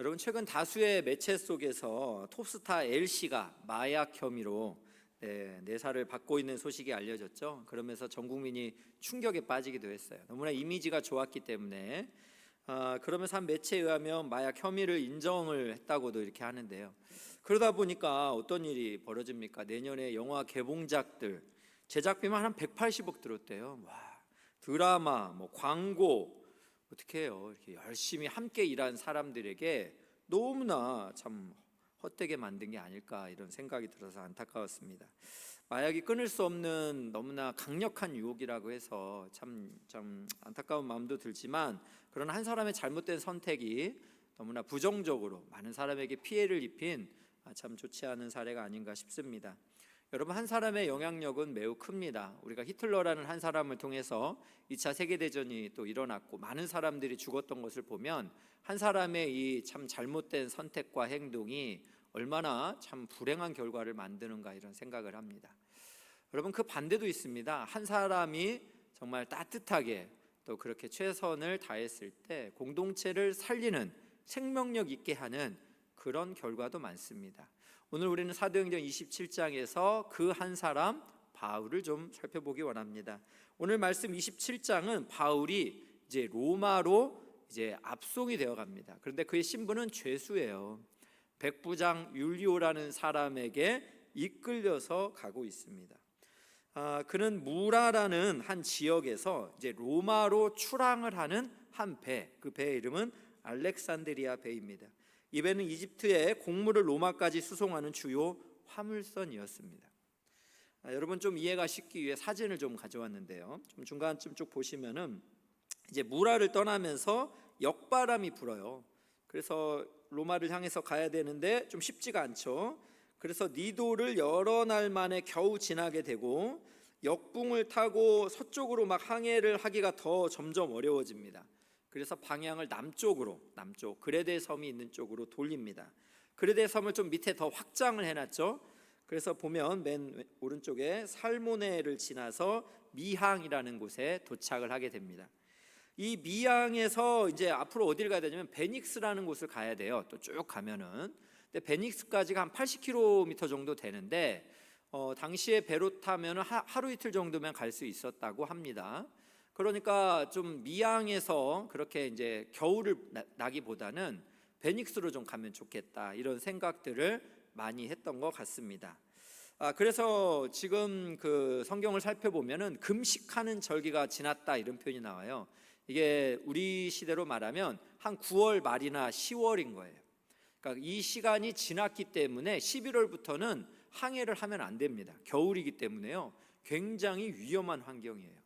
여러분, 최근 다수의 매체 속에서 톱스타 L씨가 마약 혐의로 내사를 받고 있는 소식이 알려졌죠. 그러면서 전 국민이 충격에 빠지기도 했어요. 너무나 이미지가 좋았기 때문에. 그러면서 한 매체에 의하면 마약 혐의를 인정을 했다고도 이렇게 하는데요. 그러다 보니까 어떤 일이 벌어집니까? 내년에 영화 개봉작들 제작비만 한 180억 들었대요. 와, 드라마, 광고, 어떻게 해요? 이렇게 열심히 함께 일한 사람들에게 너무나 참 헛되게 만든 게 아닐까, 이런 생각이 들어서 안타까웠습니다. 마약이 끊을 수 없는 너무나 강력한 유혹이라고 해서 참 안타까운 마음도 들지만, 그러나 한 사람의 잘못된 선택이 너무나 부정적으로 많은 사람에게 피해를 입힌 참 좋지 않은 사례가 아닌가 싶습니다. 여러분, 한 사람의 영향력은 매우 큽니다. 우리가 히틀러라는 한 사람을 통해서 2차 세계대전이 또 일어났고 많은 사람들이 죽었던 것을 보면 한 사람의 이 참 잘못된 선택과 행동이 얼마나 참 불행한 결과를 만드는가, 이런 생각을 합니다. 여러분, 그 반대도 있습니다. 한 사람이 정말 따뜻하게 또 그렇게 최선을 다했을 때 공동체를 살리는, 생명력 있게 하는 그런 결과도 많습니다. 오늘 우리는 사도행전 27장에서 그 한 사람 바울을 좀 살펴보기 원합니다. 오늘 말씀 27장은 바울이 이제 로마로 압송이 되어 갑니다. 그런데 그의 신분은 죄수예요. 백부장 율리오라는 사람에게 이끌려서 가고 있습니다. 그는 무라라는 한 지역에서 이제 로마로 출항을 하는 한 배, 그 배의 이름은 알렉산드리아 배입니다. 이 배는 이집트의 곡물을 로마까지 수송하는 주요 화물선이었습니다. 여러분, 좀 이해가 쉽기 위해 사진을 좀 가져왔는데요. 좀 중간쯤 쭉 보시면은 이제 무라를 떠나면서 역바람이 불어요. 그래서 로마를 향해서 가야 되는데 좀 쉽지가 않죠. 그래서 니도를 여러 날 만에 겨우 지나게 되고 역붕을 타고 서쪽으로 막 항해를 하기가 더 점점 어려워집니다. 그래서 방향을 남쪽 그레데 섬이 있는 쪽으로 돌립니다. 그레데 섬을 좀 밑에 더 확장을 해놨죠. 그래서 보면 맨 오른쪽에 살모네를 지나서 미항이라는 곳에 도착을 하게 됩니다. 이 미항에서 이제 앞으로 어디를 가야 되냐면 베닉스라는 곳을 가야 돼요. 또 쭉 가면은. 근데 베닉스까지가 한 80km 정도 되는데 당시에 배로 타면 하루 이틀 정도면 갈 수 있었다고 합니다. 그러니까 좀 미항에서 그렇게 이제 겨울을 나기보다는 베닉스로 좀 가면 좋겠다, 이런 생각들을 많이 했던 것 같습니다. 그래서 지금 그 성경을 살펴보면은 금식하는 절기가 지났다, 이런 표현이 나와요. 이게 우리 시대로 말하면 한 9월 말이나 10월인 거예요. 그러니까 이 시간이 지났기 때문에 11월부터는 항해를 하면 안 됩니다. 겨울이기 때문에요. 굉장히 위험한 환경이에요.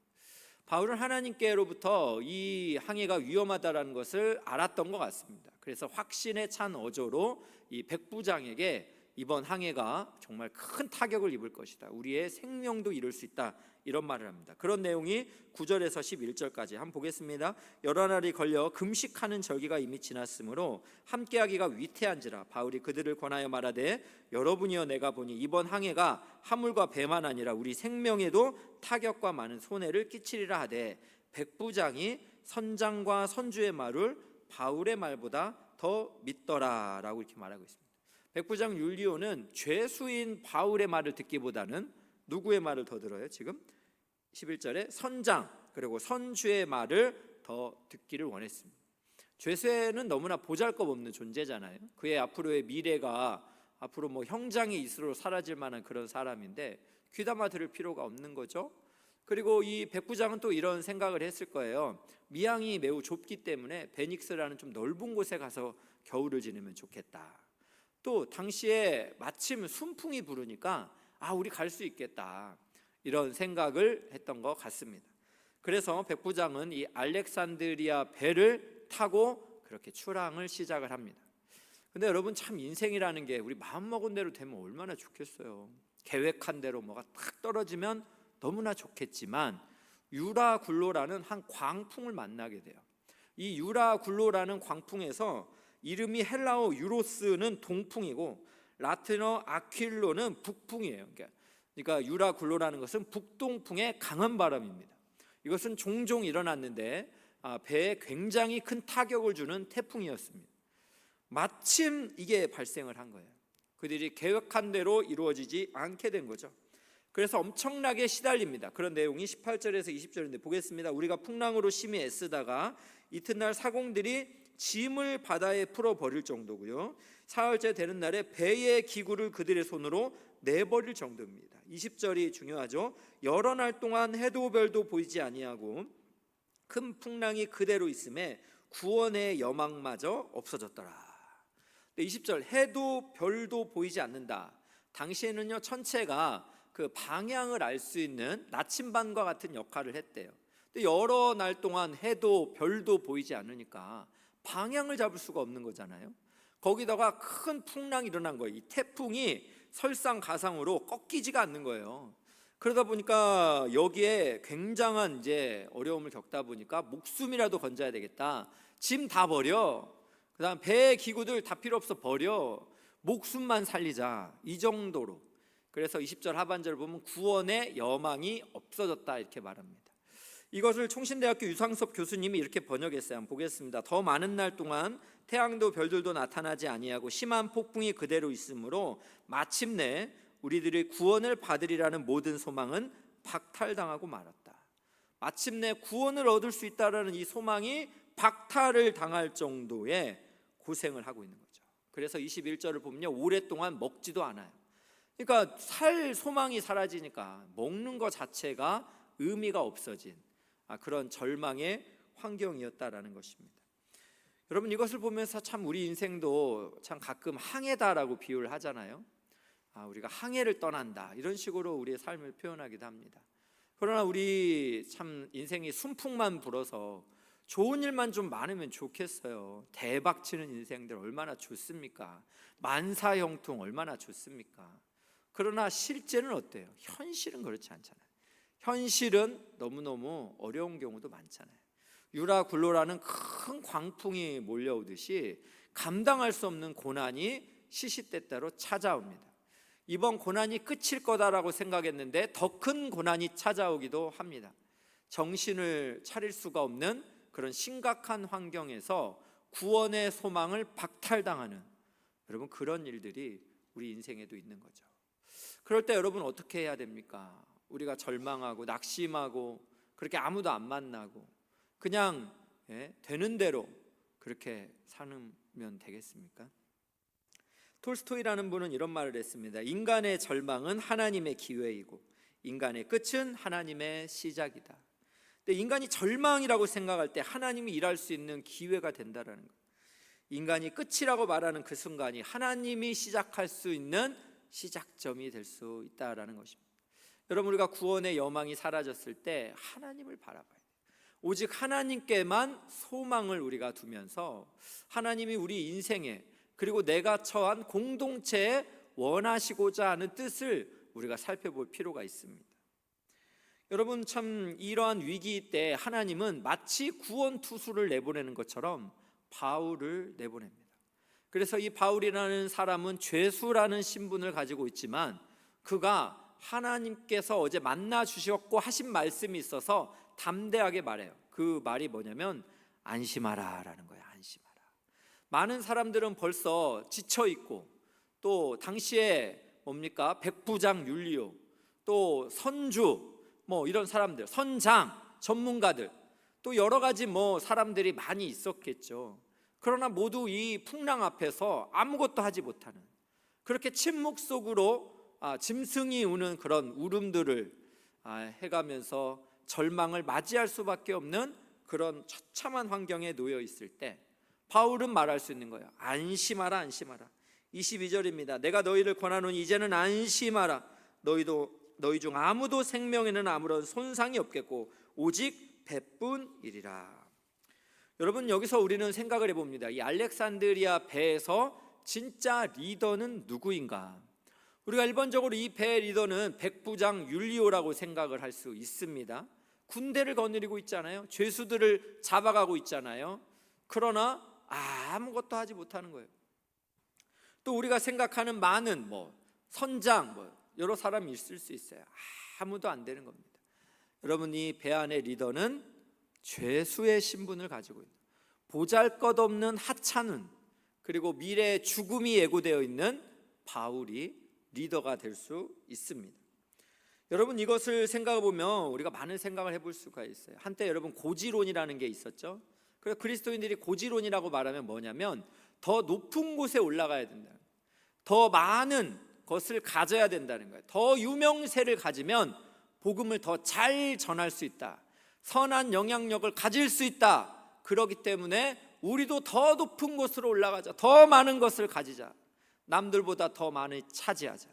바울은 하나님께로부터 이 항해가 위험하다라는 것을 알았던 것 같습니다. 그래서 확신에 찬 어조로 이 백부장에게 이번 항해가 정말 큰 타격을 입을 것이다, 우리의 생명도 잃을 수 있다, 이런 말을 합니다. 그런 내용이 9절에서 11절까지 한번 보겠습니다. 여러 날이 걸려 금식하는 절기가 이미 지났으므로 함께하기가 위태한지라 바울이 그들을 권하여 말하되 여러분이여 내가 보니 이번 항해가 화물과 배만 아니라 우리 생명에도 타격과 많은 손해를 끼치리라 하되 백부장이 선장과 선주의 말을 바울의 말보다 더 믿더라 라고 이렇게 말하고 있습니다. 백부장 율리오는 죄수인 바울의 말을 듣기보다는 누구의 말을 더 들어요? 지금 11절에 선장 그리고 선주의 말을 더 듣기를 원했습니다. 죄수는 너무나 보잘것없는 존재잖아요. 그의 앞으로의 미래가 앞으로 형장의 이스로 사라질 만한 그런 사람인데 귀담아 들을 필요가 없는 거죠. 그리고 이 백부장은 또 이런 생각을 했을 거예요. 미항이 매우 좁기 때문에 베닉스라는 좀 넓은 곳에 가서 겨울을 지내면 좋겠다. 또 당시에 마침 순풍이 부르니까 우리 갈 수 있겠다, 이런 생각을 했던 것 같습니다. 그래서 백부장은 이 알렉산드리아 배를 타고 그렇게 출항을 시작을 합니다. 근데 여러분, 참 인생이라는 게 우리 마음먹은 대로 되면 얼마나 좋겠어요. 계획한 대로 뭐가 딱 떨어지면 너무나 좋겠지만 유라굴로라는 한 광풍을 만나게 돼요. 이 유라굴로라는 광풍에서 이름이 헬라어 유로스는 동풍이고 라틴어 아퀼로는 북풍이에요. 그러니까 유라굴로라는 것은 북동풍의 강한 바람입니다. 이것은 종종 일어났는데 배에 굉장히 큰 타격을 주는 태풍이었습니다. 마침 이게 발생을 한 거예요. 그들이 계획한 대로 이루어지지 않게 된 거죠. 그래서 엄청나게 시달립니다. 그런 내용이 18절에서 20절인데 보겠습니다. 우리가 풍랑으로 심히 애쓰다가 이튿날 사공들이 짐을 바다에 풀어버릴 정도고요, 사흘째 되는 날에 배의 기구를 그들의 손으로 내버릴 정도입니다. 20절이 중요하죠. 여러 날 동안 해도 별도 보이지 아니하고 큰 풍랑이 그대로 있음에 구원의 여망마저 없어졌더라. 20절, 해도 별도 보이지 않는다. 당시에는요, 천체가 그 방향을 알 수 있는 나침반과 같은 역할을 했대요. 근데 여러 날 동안 해도 별도 보이지 않으니까 방향을 잡을 수가 없는 거잖아요. 거기다가 큰 풍랑이 일어난 거예요. 이 태풍이 설상가상으로 꺾이지가 않는 거예요. 그러다 보니까 여기에 굉장한 이제 어려움을 겪다 보니까 목숨이라도 건져야 되겠다. 짐 다 버려. 그다음 배 기구들 다 필요 없어 버려. 목숨만 살리자. 이 정도로. 그래서 20절 하반절을 보면 구원의 여망이 없어졌다 이렇게 말합니다. 이것을 총신대학교 유상섭 교수님이 이렇게 번역했어요. 한번 보겠습니다. 더 많은 날 동안 태양도 별들도 나타나지 아니하고 심한 폭풍이 그대로 있으므로 마침내 우리들이 구원을 받으리라는 모든 소망은 박탈당하고 말았다. 마침내 구원을 얻을 수 있다라는 이 소망이 박탈을 당할 정도의 고생을 하고 있는 거죠. 그래서 21절을 보면요, 오랫동안 먹지도 않아요. 그러니까 살 소망이 사라지니까 먹는 것 자체가 의미가 없어진 그런 절망의 환경이었다라는 것입니다. 여러분, 이것을 보면서 참 우리 인생도 참 가끔 항해다라고 비유를 하잖아요. 우리가 항해를 떠난다 이런 식으로 우리의 삶을 표현하기도 합니다. 그러나 우리 참 인생이 순풍만 불어서 좋은 일만 좀 많으면 좋겠어요. 대박 치는 인생들 얼마나 좋습니까? 만사형통 얼마나 좋습니까? 그러나 실제는 어때요? 현실은 그렇지 않잖아요. 현실은 너무너무 어려운 경우도 많잖아요. 유라굴로라는 큰 광풍이 몰려오듯이 감당할 수 없는 고난이 시시때때로 찾아옵니다. 이번 고난이 끝일 거다라고 생각했는데 더 큰 고난이 찾아오기도 합니다. 정신을 차릴 수가 없는 그런 심각한 환경에서 구원의 소망을 박탈당하는, 여러분, 그런 일들이 우리 인생에도 있는 거죠. 그럴 때 여러분 어떻게 해야 됩니까? 우리가 절망하고 낙심하고 그렇게 아무도 안 만나고 그냥 되는 대로 그렇게 사면 되겠습니까? 톨스토이라는 분은 이런 말을 했습니다. 인간의 절망은 하나님의 기회이고 인간의 끝은 하나님의 시작이다. 근데 인간이 절망이라고 생각할 때 하나님이 일할 수 있는 기회가 된다라는 거예요. 인간이 끝이라고 말하는 그 순간이 하나님이 시작할 수 있는 시작점이 될 수 있다라는 것입니다. 여러분, 우리가 구원의 여망이 사라졌을 때 하나님을 바라봐야 돼요. 오직 하나님께만 소망을 우리가 두면서 하나님이 우리 인생에, 그리고 내가 처한 공동체에 원하시고자 하는 뜻을 우리가 살펴볼 필요가 있습니다. 여러분, 참 이러한 위기 때 하나님은 마치 구원 투수를 내보내는 것처럼 바울을 내보냅니다. 그래서 이 바울이라는 사람은 죄수라는 신분을 가지고 있지만 그가 하나님께서 어제 만나 주셨고 하신 말씀이 있어서 담대하게 말해요. 그 말이 뭐냐면 안심하라 라는 거예요. 안심하라. 많은 사람들은 벌써 지쳐있고 또 당시에 뭡니까? 백부장 율리오, 또 선주, 이런 사람들, 선장, 전문가들, 또 여러 가지 사람들이 많이 있었겠죠. 그러나 모두 이 풍랑 앞에서 아무것도 하지 못하는, 그렇게 침묵 속으로 짐승이 우는 그런 울음들을 해가면서 절망을 맞이할 수밖에 없는 그런 처참한 환경에 놓여 있을 때 바울은 말할 수 있는 거예요. 안심하라, 안심하라. 22절입니다. 내가 너희를 권하노니 이제는 안심하라. 너희 중 아무도 생명에는 아무런 손상이 없겠고 오직 배뿐이리라. 여러분, 여기서 우리는 생각을 해봅니다. 이 알렉산드리아 배에서 진짜 리더는 누구인가? 우리가 일반적으로 이 배 리더는 백부장 율리오라고 생각을 할 수 있습니다. 군대를 거느리고 있잖아요. 죄수들을 잡아가고 있잖아요. 그러나 아무것도 하지 못하는 거예요. 또 우리가 생각하는 많은 선장 여러 사람이 있을 수 있어요. 아무도 안 되는 겁니다. 여러분, 이 배 안의 리더는 죄수의 신분을 가지고 있는, 보잘것없는 하찮은 그리고 미래의 죽음이 예고되어 있는 바울이 리더가 될 수 있습니다. 여러분, 이것을 생각해 보면 우리가 많은 생각을 해볼 수가 있어요. 한때 여러분 고지론이라는 게 있었죠. 그래서 그리스도인들이 고지론이라고 말하면 뭐냐면 더 높은 곳에 올라가야 된다, 더 많은 것을 가져야 된다는 거예요. 더 유명세를 가지면 복음을 더 잘 전할 수 있다, 선한 영향력을 가질 수 있다. 그렇기 때문에 우리도 더 높은 곳으로 올라가자, 더 많은 것을 가지자, 남들보다 더 많이 차지하자.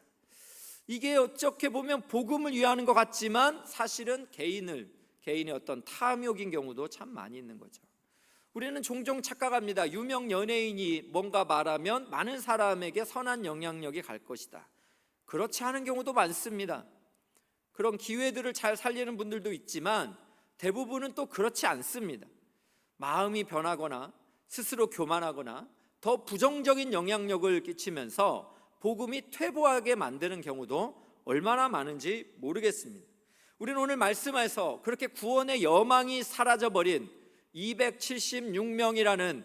이게 어떻게 보면 복음을 위하는 것 같지만 사실은 개인의 어떤 탐욕인 경우도 참 많이 있는 거죠. 우리는 종종 착각합니다. 유명 연예인이 뭔가 말하면 많은 사람에게 선한 영향력이 갈 것이다. 그렇지 않은 경우도 많습니다. 그런 기회들을 잘 살리는 분들도 있지만 대부분은 또 그렇지 않습니다. 마음이 변하거나 스스로 교만하거나 더 부정적인 영향력을 끼치면서 복음이 퇴보하게 만드는 경우도 얼마나 많은지 모르겠습니다. 우리는 오늘 말씀에서 그렇게 구원의 여망이 사라져버린 276명이라는,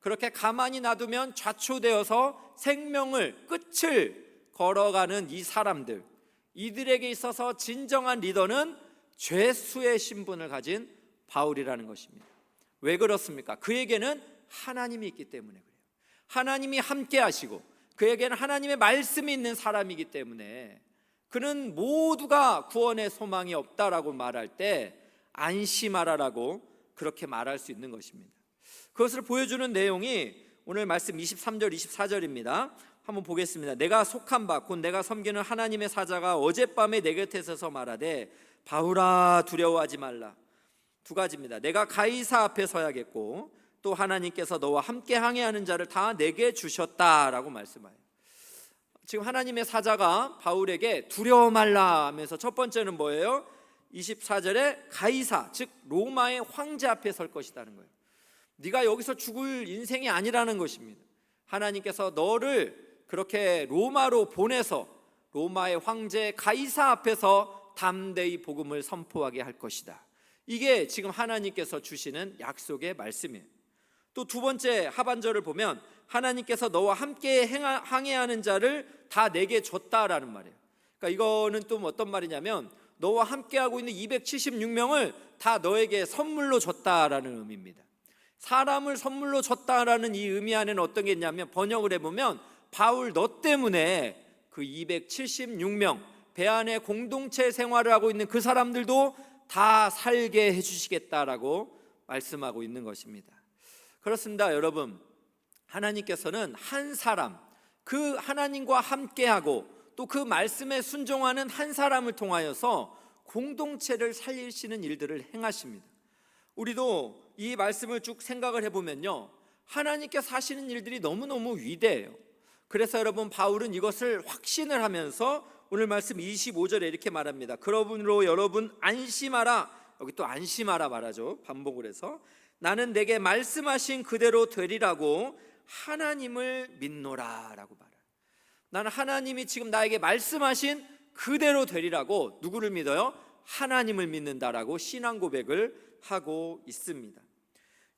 그렇게 가만히 놔두면 좌초되어서 생명을 끝을 걸어가는 이 사람들, 이들에게 있어서 진정한 리더는 죄수의 신분을 가진 바울이라는 것입니다. 왜 그렇습니까? 그에게는 하나님이 있기 때문에 그래요. 하나님이 함께 하시고 그에게는 하나님의 말씀이 있는 사람이기 때문에 그는 모두가 구원의 소망이 없다라고 말할 때 안심하라라고 그렇게 말할 수 있는 것입니다. 그것을 보여주는 내용이 오늘 말씀 23절 24절입니다. 한번 보겠습니다. 내가 속한 바 곧 내가 섬기는 하나님의 사자가 어젯밤에 내 곁에 서서 말하되 바울아 두려워하지 말라. 두 가지입니다. 내가 가이사 앞에 서야겠고 또 하나님께서 너와 함께 항해하는 자를 다 내게 주셨다라고 말씀해요. 지금 하나님의 사자가 바울에게 두려워 말라 하면서 첫 번째는 뭐예요? 24절에 가이사, 즉 로마의 황제 앞에 설 것이라는 거예요. 네가 여기서 죽을 인생이 아니라는 것입니다. 하나님께서 너를 그렇게 로마로 보내서 로마의 황제 가이사 앞에서 담대히 복음을 선포하게 할 것이다. 이게 지금 하나님께서 주시는 약속의 말씀이에요. 또 두 번째 하반절을 보면 하나님께서 너와 함께 항해하는 자를 다 내게 줬다라는 말이에요. 그러니까 이거는 또 어떤 말이냐면 너와 함께하고 있는 276명을 다 너에게 선물로 줬다라는 의미입니다. 사람을 선물로 줬다라는 이 의미 안에는 어떤 게 있냐면, 번역을 해보면 바울 너 때문에 그 276명 배 안에 공동체 생활을 하고 있는 그 사람들도 다 살게 해주시겠다라고 말씀하고 있는 것입니다. 그렇습니다. 여러분, 하나님께서는 한 사람, 그 하나님과 함께하고 또 그 말씀에 순종하는 한 사람을 통하여서 공동체를 살리시는 일들을 행하십니다. 우리도 이 말씀을 쭉 생각을 해보면요, 하나님께서 하시는 일들이 너무너무 위대해요. 그래서 여러분, 바울은 이것을 확신을 하면서 오늘 말씀 25절에 이렇게 말합니다. 그러므로 여러분 안심하라. 여기 또 안심하라 말하죠. 반복을 해서 나는 내게 말씀하신 그대로 되리라고 하나님을 믿노라 라고 말해요. 나는 하나님이 지금 나에게 말씀하신 그대로 되리라고 누구를 믿어요? 하나님을 믿는다라고 신앙 고백을 하고 있습니다.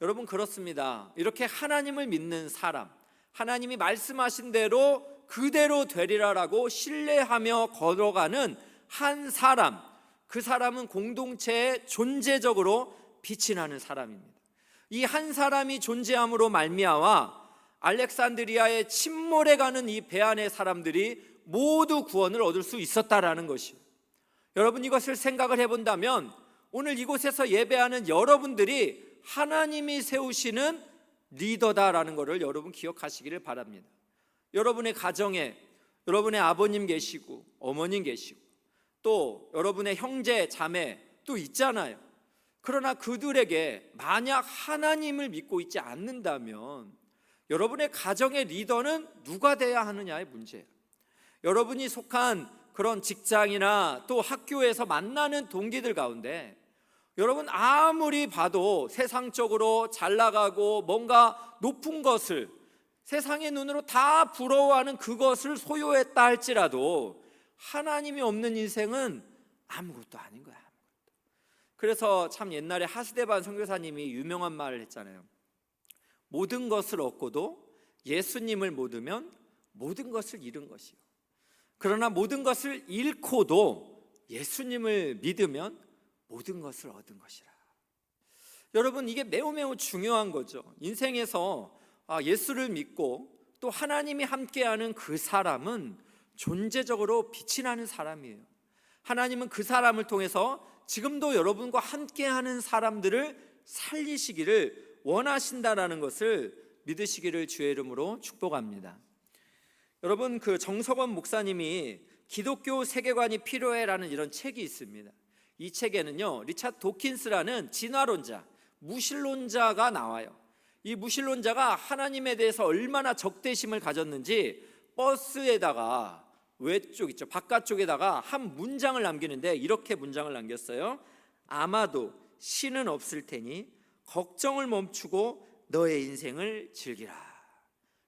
여러분, 그렇습니다. 이렇게 하나님을 믿는 사람, 하나님이 말씀하신 대로 그대로 되리라라고 신뢰하며 걸어가는 한 사람, 그 사람은 공동체에 존재적으로 빛이 나는 사람입니다. 이 한 사람이 존재함으로 말미암아 알렉산드리아에 침몰해 가는 이 배 안의 사람들이 모두 구원을 얻을 수 있었다라는 것이에요. 여러분, 이것을 생각을 해본다면 오늘 이곳에서 예배하는 여러분들이 하나님이 세우시는 리더다라는 것을 여러분 기억하시기를 바랍니다. 여러분의 가정에 여러분의 아버님 계시고 어머님 계시고 또 여러분의 형제 자매 또 있잖아요. 그러나 그들에게 만약 하나님을 믿고 있지 않는다면 여러분의 가정의 리더는 누가 돼야 하느냐의 문제예요. 여러분이 속한 그런 직장이나 또 학교에서 만나는 동기들 가운데 여러분 아무리 봐도 세상적으로 잘 나가고 뭔가 높은 것을 세상의 눈으로 다 부러워하는 그것을 소유했다 할지라도 하나님이 없는 인생은 아무것도 아닌 거야. 그래서 참 옛날에 하스데반 선교사님이 유명한 말을 했잖아요. 모든 것을 얻고도 예수님을 못 얻으면 모든 것을 잃은 것이요, 그러나 모든 것을 잃고도 예수님을 믿으면 모든 것을 얻은 것이라. 여러분, 이게 매우 중요한 거죠. 인생에서 예수를 믿고 또 하나님이 함께하는 그 사람은 존재적으로 빛이 나는 사람이에요. 하나님은 그 사람을 통해서 지금도 여러분과 함께하는 사람들을 살리시기를 원하신다라는 것을 믿으시기를 주의 이름으로 축복합니다. 여러분, 그 정석원 목사님이 기독교 세계관이 필요해라는 이런 책이 있습니다. 이 책에는요, 리차드 도킨스라는 진화론자, 무신론자가 나와요. 이 무신론자가 하나님에 대해서 얼마나 적대심을 가졌는지 버스에다가 외쪽 있죠, 바깥쪽에다가 한 문장을 남기는데 이렇게 문장을 남겼어요. 아마도 신은 없을 테니 걱정을 멈추고 너의 인생을 즐기라.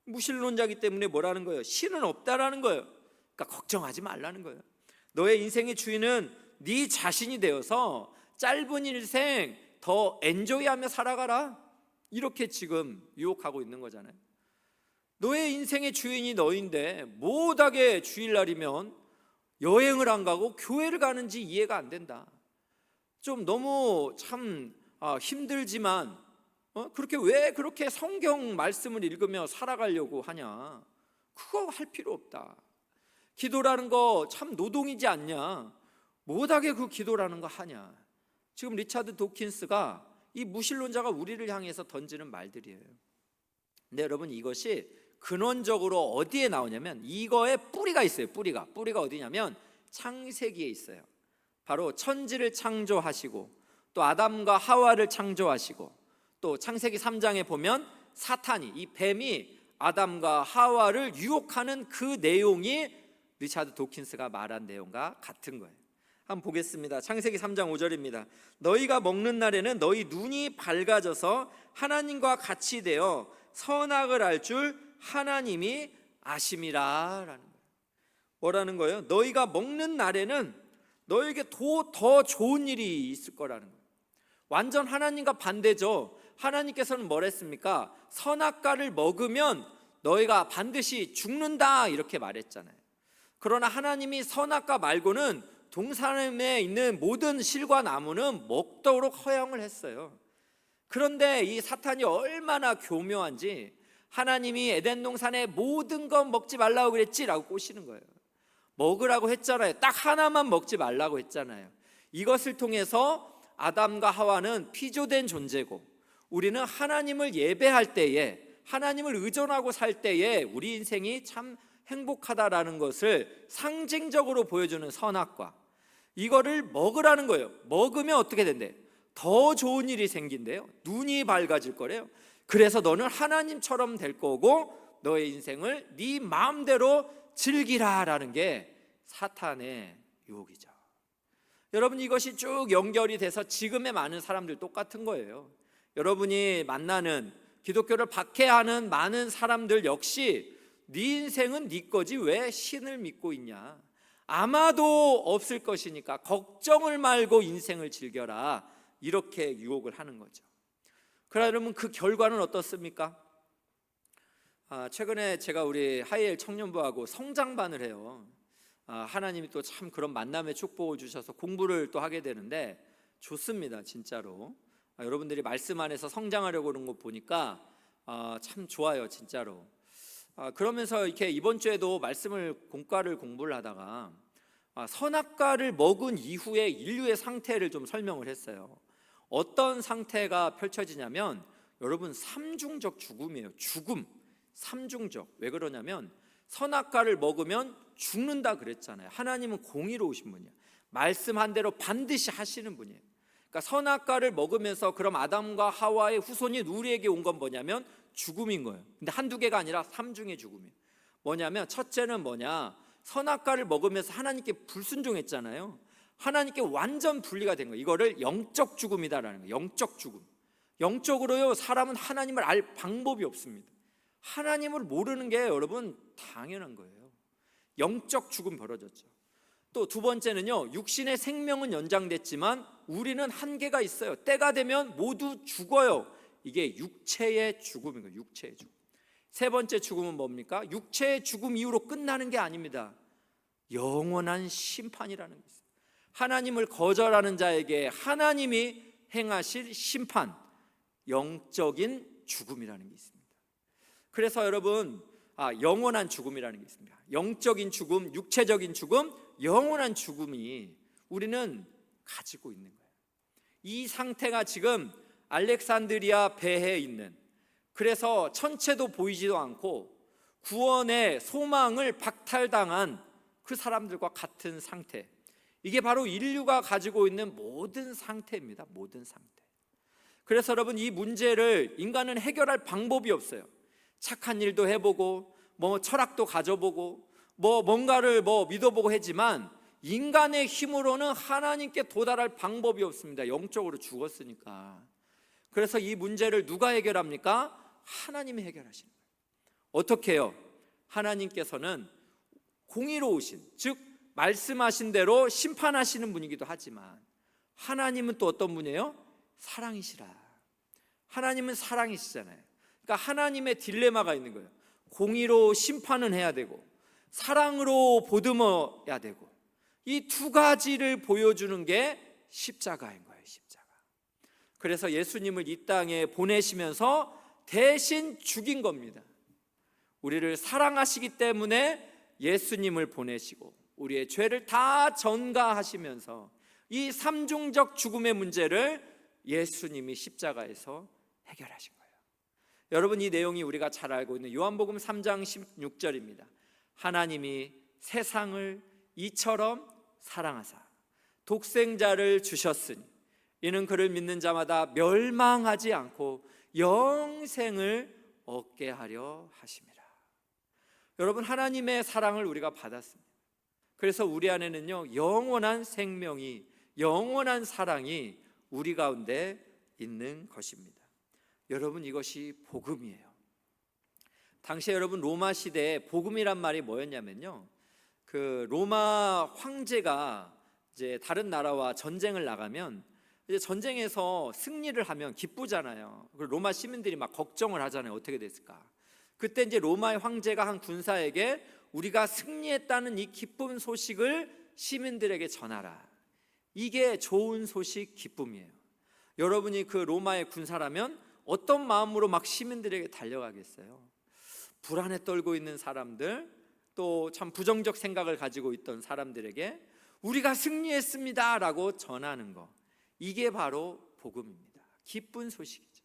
무신론자이기 때문에 뭐라는 거예요? 신은 없다라는 거예요. 그러니까 걱정하지 말라는 거예요. 너의 인생의 주인은 네 자신이 되어서 짧은 인생 더 엔조이하며 살아가라. 이렇게 지금 유혹하고 있는 거잖아요. 너의 인생의 주인이 너인데 못하게 주일날이면 여행을 안 가고 교회를 가는지 이해가 안 된다. 좀 너무 참 힘들지만 그렇게 왜 그렇게 성경 말씀을 읽으며 살아가려고 하냐? 그거 할 필요 없다. 기도라는 거 참 노동이지 않냐? 못하게 그 기도라는 거 하냐? 지금 리차드 도킨스가 이 무신론자가 우리를 향해서 던지는 말들이에요. 근데 여러분, 이것이 근원적으로 어디에 나오냐면 이거에 뿌리가 있어요. 뿌리가 어디냐면 창세기에 있어요. 바로 천지를 창조하시고 또 아담과 하와를 창조하시고 또 창세기 3장에 보면 사탄이, 이 뱀이 아담과 하와를 유혹하는 그 내용이 리차드 도킨스가 말한 내용과 같은 거예요. 한번 보겠습니다. 창세기 3장 5절입니다. 너희가 먹는 날에는 너희 눈이 밝아져서 하나님과 같이 되어 선악을 알 줄 하나님이 아심이라 라는 거예요. 뭐라는 거예요? 너희가 먹는 날에는 너에게 더 좋은 일이 있을 거라는 거예요. 완전 하나님과 반대죠. 하나님께서는 뭘 했습니까? 선악과를 먹으면 너희가 반드시 죽는다 이렇게 말했잖아요. 그러나 하나님이 선악과 말고는 동산에 있는 모든 실과 나무는 먹도록 허용을 했어요. 그런데 이 사탄이 얼마나 교묘한지 하나님이 에덴 동산의 모든 것 먹지 말라고 그랬지라고 꼬시는 거예요. 먹으라고 했잖아요. 딱 하나만 먹지 말라고 했잖아요. 이것을 통해서 아담과 하와는 피조된 존재고 우리는 하나님을 예배할 때에, 하나님을 의존하고 살 때에 우리 인생이 참 행복하다라는 것을 상징적으로 보여주는 선악과, 이거를 먹으라는 거예요. 먹으면 어떻게 된대? 더 좋은 일이 생긴대요. 눈이 밝아질 거래요. 그래서 너는 하나님처럼 될 거고 너의 인생을 네 마음대로 즐기라라는 게 사탄의 유혹이죠. 여러분, 이것이 쭉 연결이 돼서 지금의 많은 사람들 똑같은 거예요. 여러분이 만나는 기독교를 박해하는 많은 사람들 역시 네 인생은 네 거지 왜 신을 믿고 있냐? 아마도 없을 것이니까 걱정을 말고 인생을 즐겨라, 이렇게 유혹을 하는 거죠. 그러나 여러분, 그 결과는 어떻습니까? 최근에 제가 우리 하이엘 청년부하고 성장반을 해요. 하나님이 또 참 그런 만남의 축복을 주셔서 공부를 또 하게 되는데 좋습니다, 진짜로. 여러분들이 말씀 안에서 성장하려고 그런 거 보니까 참 좋아요, 진짜로. 그러면서 이렇게 이번 주에도 공과를 공부를 하다가 선악과를 먹은 이후의 인류의 상태를 좀 설명을 했어요. 어떤 상태가 펼쳐지냐면 여러분, 삼중적 죽음이에요. 죽음, 삼중적. 왜 그러냐면 선악과를 먹으면 죽는다 그랬잖아요. 하나님은 공의로우신 분이에요. 말씀한 대로 반드시 하시는 분이에요. 그러니까 선악과를 먹으면서 그럼 아담과 하와의 후손이 우리에게 온 건 뭐냐면 죽음인 거예요. 근데 한두 개가 아니라 삼중의 죽음이에요. 뭐냐면 첫째는 뭐냐? 선악과를 먹으면서 하나님께 불순종했잖아요. 하나님께 완전 분리가 된 거예요. 이거를 영적 죽음이다라는 거예요. 영적 죽음. 영적으로요, 사람은 하나님을 알 방법이 없습니다. 하나님을 모르는 게 여러분 당연한 거예요. 영적 죽음 벌어졌죠. 또 두 번째는요, 육신의 생명은 연장됐지만 우리는 한계가 있어요. 때가 되면 모두 죽어요. 이게 육체의 죽음인 거예요. 육체의 죽음. 세 번째 죽음은 뭡니까? 육체의 죽음 이후로 끝나는 게 아닙니다. 영원한 심판이라는 것입니다. 하나님을 거절하는 자에게 하나님이 행하실 심판, 영적인 죽음이라는 게 있습니다. 그래서 여러분, 영원한 죽음이라는 게 있습니다. 영적인 죽음, 육체적인 죽음, 영원한 죽음이 우리는 가지고 있는 거예요. 이 상태가 지금 알렉산드리아 배에 있는, 그래서 천체도 보이지도 않고 구원의 소망을 박탈당한 그 사람들과 같은 상태, 이게 바로 인류가 가지고 있는 모든 상태입니다. 모든 상태. 그래서 여러분, 이 문제를 인간은 해결할 방법이 없어요. 착한 일도 해보고 철학도 가져보고 뭔가를 믿어보고 했지만 인간의 힘으로는 하나님께 도달할 방법이 없습니다. 영적으로 죽었으니까. 그래서 이 문제를 누가 해결합니까? 하나님이 해결하시는 거예요. 어떻게 해요? 하나님께서는 공의로우신, 즉 말씀하신 대로 심판하시는 분이기도 하지만 하나님은 또 어떤 분이에요? 사랑이시라. 하나님은 사랑이시잖아요. 그러니까 하나님의 딜레마가 있는 거예요. 공의로 심판은 해야 되고 사랑으로 보듬어야 되고, 이 두 가지를 보여주는 게 십자가인 거예요. 십자가. 그래서 예수님을 이 땅에 보내시면서 대신 죽인 겁니다. 우리를 사랑하시기 때문에 예수님을 보내시고 우리의 죄를 다 전가하시면서 이 삼중적 죽음의 문제를 예수님이 십자가에서 해결하신 거예요. 여러분, 이 내용이 우리가 잘 알고 있는 요한복음 3장 16절입니다. 하나님이 세상을 이처럼 사랑하사 독생자를 주셨으니 이는 그를 믿는 자마다 멸망하지 않고 영생을 얻게 하려 하심이라. 여러분, 하나님의 사랑을 우리가 받았습니다. 그래서 우리 안에는요, 영원한 생명이, 영원한 사랑이 우리 가운데 있는 것입니다. 여러분, 이것이 복음이에요. 당시에 여러분, 로마 시대에 복음이란 말이 뭐였냐면요, 그 로마 황제가 이제 다른 나라와 전쟁을 나가면 이제 전쟁에서 승리를 하면 기쁘잖아요. 그리고 로마 시민들이 막 걱정을 하잖아요. 어떻게 됐을까? 그때 이제 로마의 황제가 한 군사에게 우리가 승리했다는 이 기쁜 소식을 시민들에게 전하라. 이게 좋은 소식, 기쁨이에요. 여러분이 그 로마의 군사라면 어떤 마음으로 막 시민들에게 달려가겠어요? 불안에 떨고 있는 사람들, 또 참 부정적 생각을 가지고 있던 사람들에게 우리가 승리했습니다 라고 전하는 거, 이게 바로 복음입니다. 기쁜 소식이죠.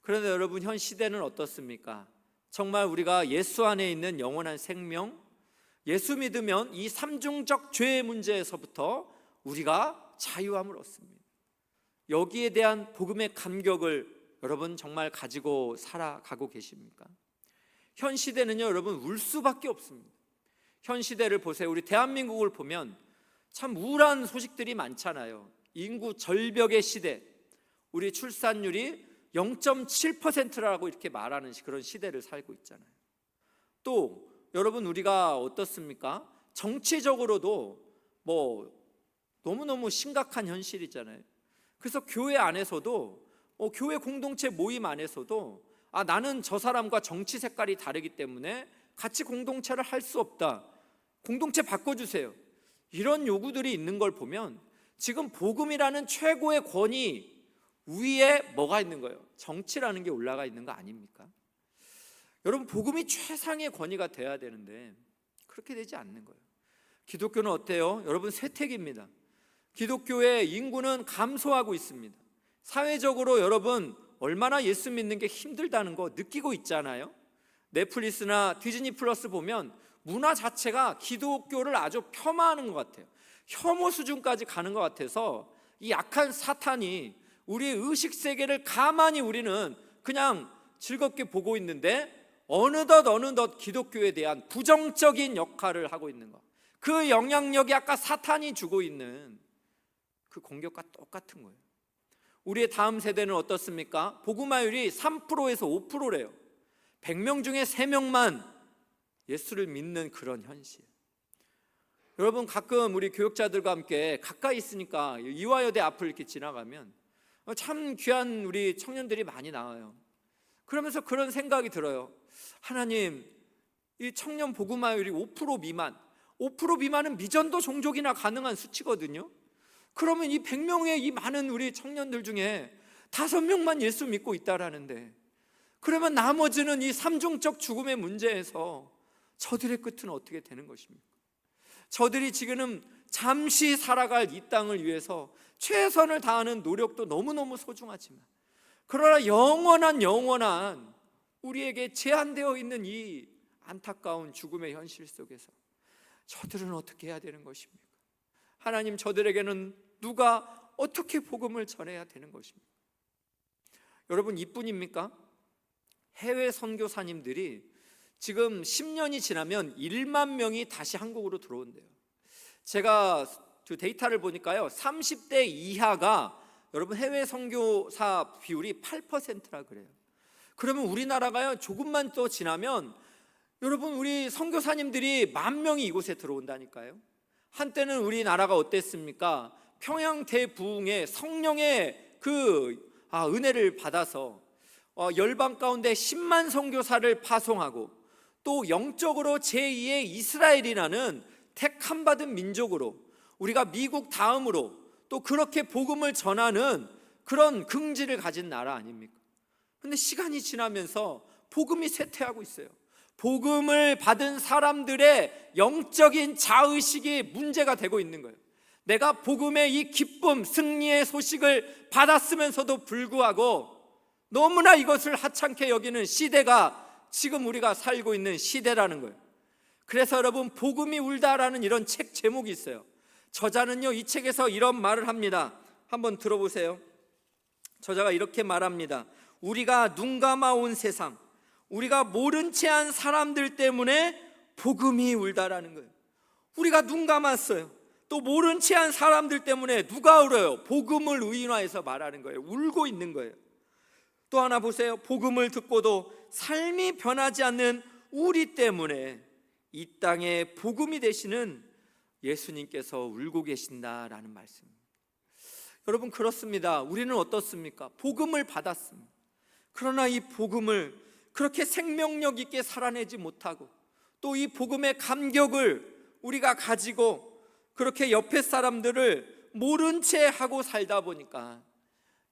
그런데 여러분, 현 시대는 어떻습니까? 정말 우리가 예수 안에 있는 영원한 생명, 예수 믿으면 이 삼중적 죄의 문제에서부터 우리가 자유함을 얻습니다. 여기에 대한 복음의 감격을 여러분 정말 가지고 살아가고 계십니까? 현 시대는요, 여러분, 울 수밖에 없습니다. 현 시대를 보세요. 우리 대한민국을 보면 참 우울한 소식들이 많잖아요. 인구 절벽의 시대, 우리 출산율이 0.7%라고 이렇게 말하는 그런 시대를 살고 있잖아요. 또 여러분, 우리가 어떻습니까? 정치적으로도 너무너무 심각한 현실이잖아요. 그래서 교회 안에서도 교회 공동체 모임 안에서도 나는 저 사람과 정치 색깔이 다르기 때문에 같이 공동체를 할 수 없다, 공동체 바꿔주세요, 이런 요구들이 있는 걸 보면 지금 복음이라는 최고의 권위 위에 뭐가 있는 거예요? 정치라는 게 올라가 있는 거 아닙니까? 여러분, 복음이 최상의 권위가 돼야 되는데 그렇게 되지 않는 거예요. 기독교는 어때요? 여러분, 쇠퇴기입니다. 기독교의 인구는 감소하고 있습니다. 사회적으로 여러분 얼마나 예수 믿는 게 힘들다는 거 느끼고 있잖아요. 넷플릭스나 디즈니 플러스 보면 문화 자체가 기독교를 아주 폄하하는 것 같아요. 혐오 수준까지 가는 것 같아서 이 약한 사탄이 우리의 의식 세계를 가만히 우리는 그냥 즐겁게 보고 있는데 어느덧 기독교에 대한 부정적인 역할을 하고 있는 것, 그 영향력이 아까 사탄이 주고 있는 그 공격과 똑같은 거예요. 우리의 다음 세대는 어떻습니까? 복음화율이 3%에서 5%래요. 100명 중에 3명만 예수를 믿는 그런 현실. 여러분, 가끔 우리 교육자들과 함께 가까이 있으니까 이화여대 앞을 이렇게 지나가면 참 귀한 우리 청년들이 많이 나와요. 그러면서 그런 생각이 들어요. 하나님, 이 청년 복음화율이 5% 미만, 5% 미만은 미전도 종족이나 가능한 수치거든요. 그러면 이 100명의 이 많은 우리 청년들 중에 5명만 예수 믿고 있다라는데, 그러면 나머지는 이 삼중적 죽음의 문제에서 저들의 끝은 어떻게 되는 것입니까? 저들이 지금은 잠시 살아갈 이 땅을 위해서 최선을 다하는 노력도 너무너무 소중하지만, 그러나 영원한 우리에게 제한되어 있는 이 안타까운 죽음의 현실 속에서 저들은 어떻게 해야 되는 것입니까? 하나님, 저들에게는 누가 어떻게 복음을 전해야 되는 것입니까? 여러분, 이뿐입니까? 해외 선교사님들이 지금 10년이 지나면 1만 명이 다시 한국으로 들어온대요. 제가 그 데이터를 보니까요, 30대 이하가 여러분 해외 선교사 비율이 8%라 그래요. 그러면 우리나라가요, 조금만 더 지나면 여러분 우리 선교사님들이 10,000명이 이곳에 들어온다니까요. 한때는 우리나라가 어땠습니까? 평양 대부흥의 성령의 은혜를 받아서 열방 가운데 10만 선교사를 파송하고, 또 영적으로 제2의 이스라엘이라는 택함 받은 민족으로 우리가 미국 다음으로 또 그렇게 복음을 전하는 그런 긍지를 가진 나라 아닙니까? 근데 시간이 지나면서 복음이 쇠퇴하고 있어요. 복음을 받은 사람들의 영적인 자의식이 문제가 되고 있는 거예요. 내가 복음의 이 기쁨, 승리의 소식을 받았으면서도 불구하고 너무나 이것을 하찮게 여기는 시대가 지금 우리가 살고 있는 시대라는 거예요. 그래서 여러분, 복음이 울다라는 이런 책 제목이 있어요. 저자는요, 이 책에서 이런 말을 합니다. 한번 들어보세요. 저자가 이렇게 말합니다. 우리가 눈 감아 온 세상, 우리가 모른 채 한 사람들 때문에 복음이 울다라는 거예요. 우리가 눈 감았어요. 또 모른 채 한 사람들 때문에 누가 울어요? 복음을 의인화해서 말하는 거예요. 울고 있는 거예요. 또 하나 보세요. 복음을 듣고도 삶이 변하지 않는 우리 때문에 이 땅에 복음이 되시는 예수님께서 울고 계신다라는 말씀입니다. 여러분, 그렇습니다. 우리는 어떻습니까? 복음을 받았습니다. 그러나 이 복음을 그렇게 생명력 있게 살아내지 못하고, 또 이 복음의 감격을 우리가 가지고 그렇게 옆에 사람들을 모른 채 하고 살다 보니까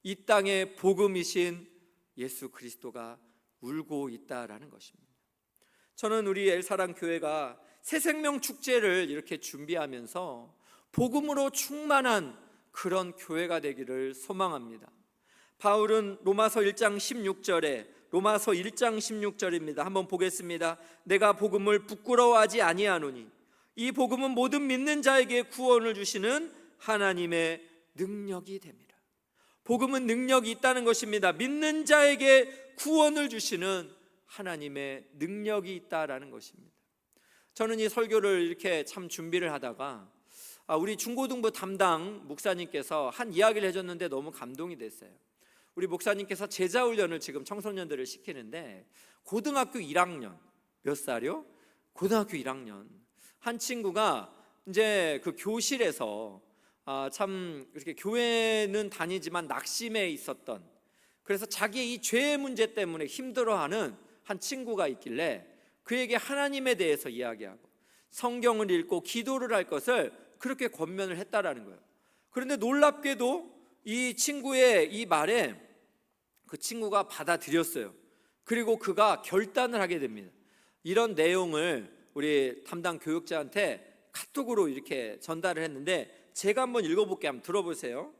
이 땅에 복음이신 예수 그리스도가 울고 있다라는 것입니다. 저는 우리 엘사랑교회가 새생명 축제를 이렇게 준비하면서 복음으로 충만한 그런 교회가 되기를 소망합니다. 바울은 로마서 1장 16절입니다. 한번 보겠습니다. 내가 복음을 부끄러워하지 아니하노니 이 복음은 모든 믿는 자에게 구원을 주시는 하나님의 능력이 됩니다. 복음은 능력이 있다는 것입니다. 믿는 자에게 구원을 주시는 하나님의 능력이 있다라는 것입니다. 저는 이 설교를 이렇게 참 준비를 하다가 우리 중고등부 담당 목사님께서 한 이야기를 해줬는데 너무 감동이 됐어요. 우리 목사님께서 제자훈련을 지금 청소년들을 시키는데, 고등학교 1학년, 몇 살이요? 고등학교 1학년 한 친구가 이제 그 교실에서 참 이렇게 교회는 다니지만 낙심해 있었던, 그래서 자기의 이 죄 문제 때문에 힘들어하는 한 친구가 있길래 그에게 하나님에 대해서 이야기하고 성경을 읽고 기도를 할 것을 그렇게 권면을 했다라는 거예요. 그런데 놀랍게도 이 친구의 이 말에 그 친구가 받아들였어요. 그리고 그가 결단을 하게 됩니다. 이런 내용을 우리 담당 교육자한테 카톡으로 이렇게 전달을 했는데, 제가 한번 읽어볼게요. 한번 들어보세요.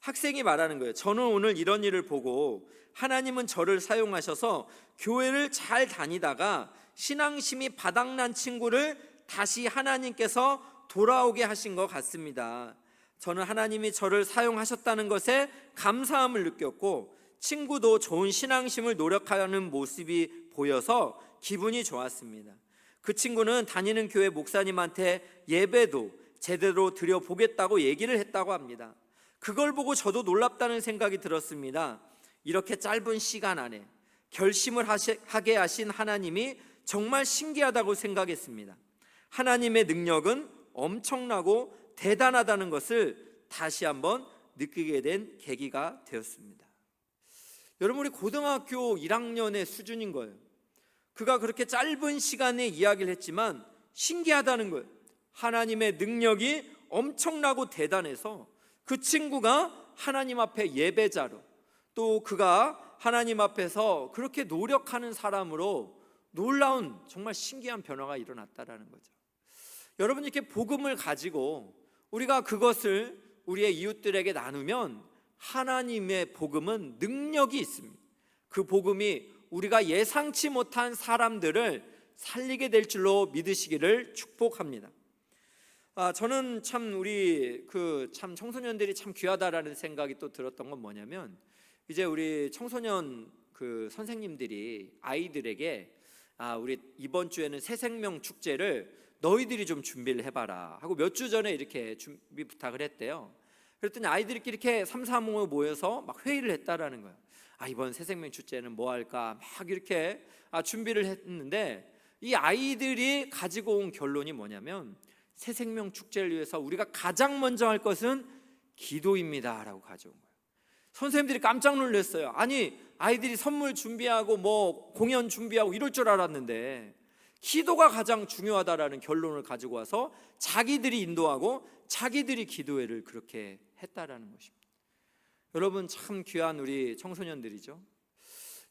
학생이 말하는 거예요. 저는 오늘 이런 일을 보고 하나님은 저를 사용하셔서 교회를 잘 다니다가 신앙심이 바닥난 친구를 다시 하나님께서 돌아오게 하신 것 같습니다. 저는 하나님이 저를 사용하셨다는 것에 감사함을 느꼈고, 친구도 좋은 신앙심을 노력하는 모습이 보여서 기분이 좋았습니다. 그 친구는 다니는 교회 목사님한테 예배도 제대로 드려보겠다고 얘기를 했다고 합니다. 그걸 보고 저도 놀랍다는 생각이 들었습니다. 이렇게 짧은 시간 안에 결심을 하게 하신 하나님이 정말 신기하다고 생각했습니다. 하나님의 능력은 엄청나고 대단하다는 것을 다시 한번 느끼게 된 계기가 되었습니다. 여러분, 우리 고등학교 1학년의 수준인 거예요. 그가 그렇게 짧은 시간에 이야기를 했지만 신기하다는 거예요. 하나님의 능력이 엄청나고 대단해서 그 친구가 하나님 앞에 예배자로, 또 그가 하나님 앞에서 그렇게 노력하는 사람으로 놀라운 정말 신기한 변화가 일어났다라는 거죠. 여러분, 이렇게 복음을 가지고 우리가 그것을 우리의 이웃들에게 나누면 하나님의 복음은 능력이 있습니다. 그 복음이 우리가 예상치 못한 사람들을 살리게 될 줄로 믿으시기를 축복합니다. 저는 참 우리 참 청소년들이 참 귀하다라는 생각이 또 들었던 건 뭐냐면, 이제 우리 청소년 선생님들이 아이들에게 우리 이번 주에는 새생명 축제를 너희들이 좀 준비를 해봐라 하고 몇 주 전에 이렇게 준비 부탁을 했대요. 그랬더니 아이들끼리 이렇게 3, 4, 5 모여서 막 회의를 했다라는 거예요. 이번 새생명 축제는 뭐 할까 막 이렇게 준비를 했는데, 이 아이들이 가지고 온 결론이 뭐냐면, 새생명 축제를 위해서 우리가 가장 먼저 할 것은 기도입니다 라고 가져온 거예요. 선생님들이 깜짝 놀랐어요. 아니, 아이들이 선물 준비하고 뭐 공연 준비하고 이럴 줄 알았는데 기도가 가장 중요하다라는 결론을 가지고 와서 자기들이 인도하고 자기들이 기도회를 그렇게 했다라는 것입니다. 여러분, 참 귀한 우리 청소년들이죠.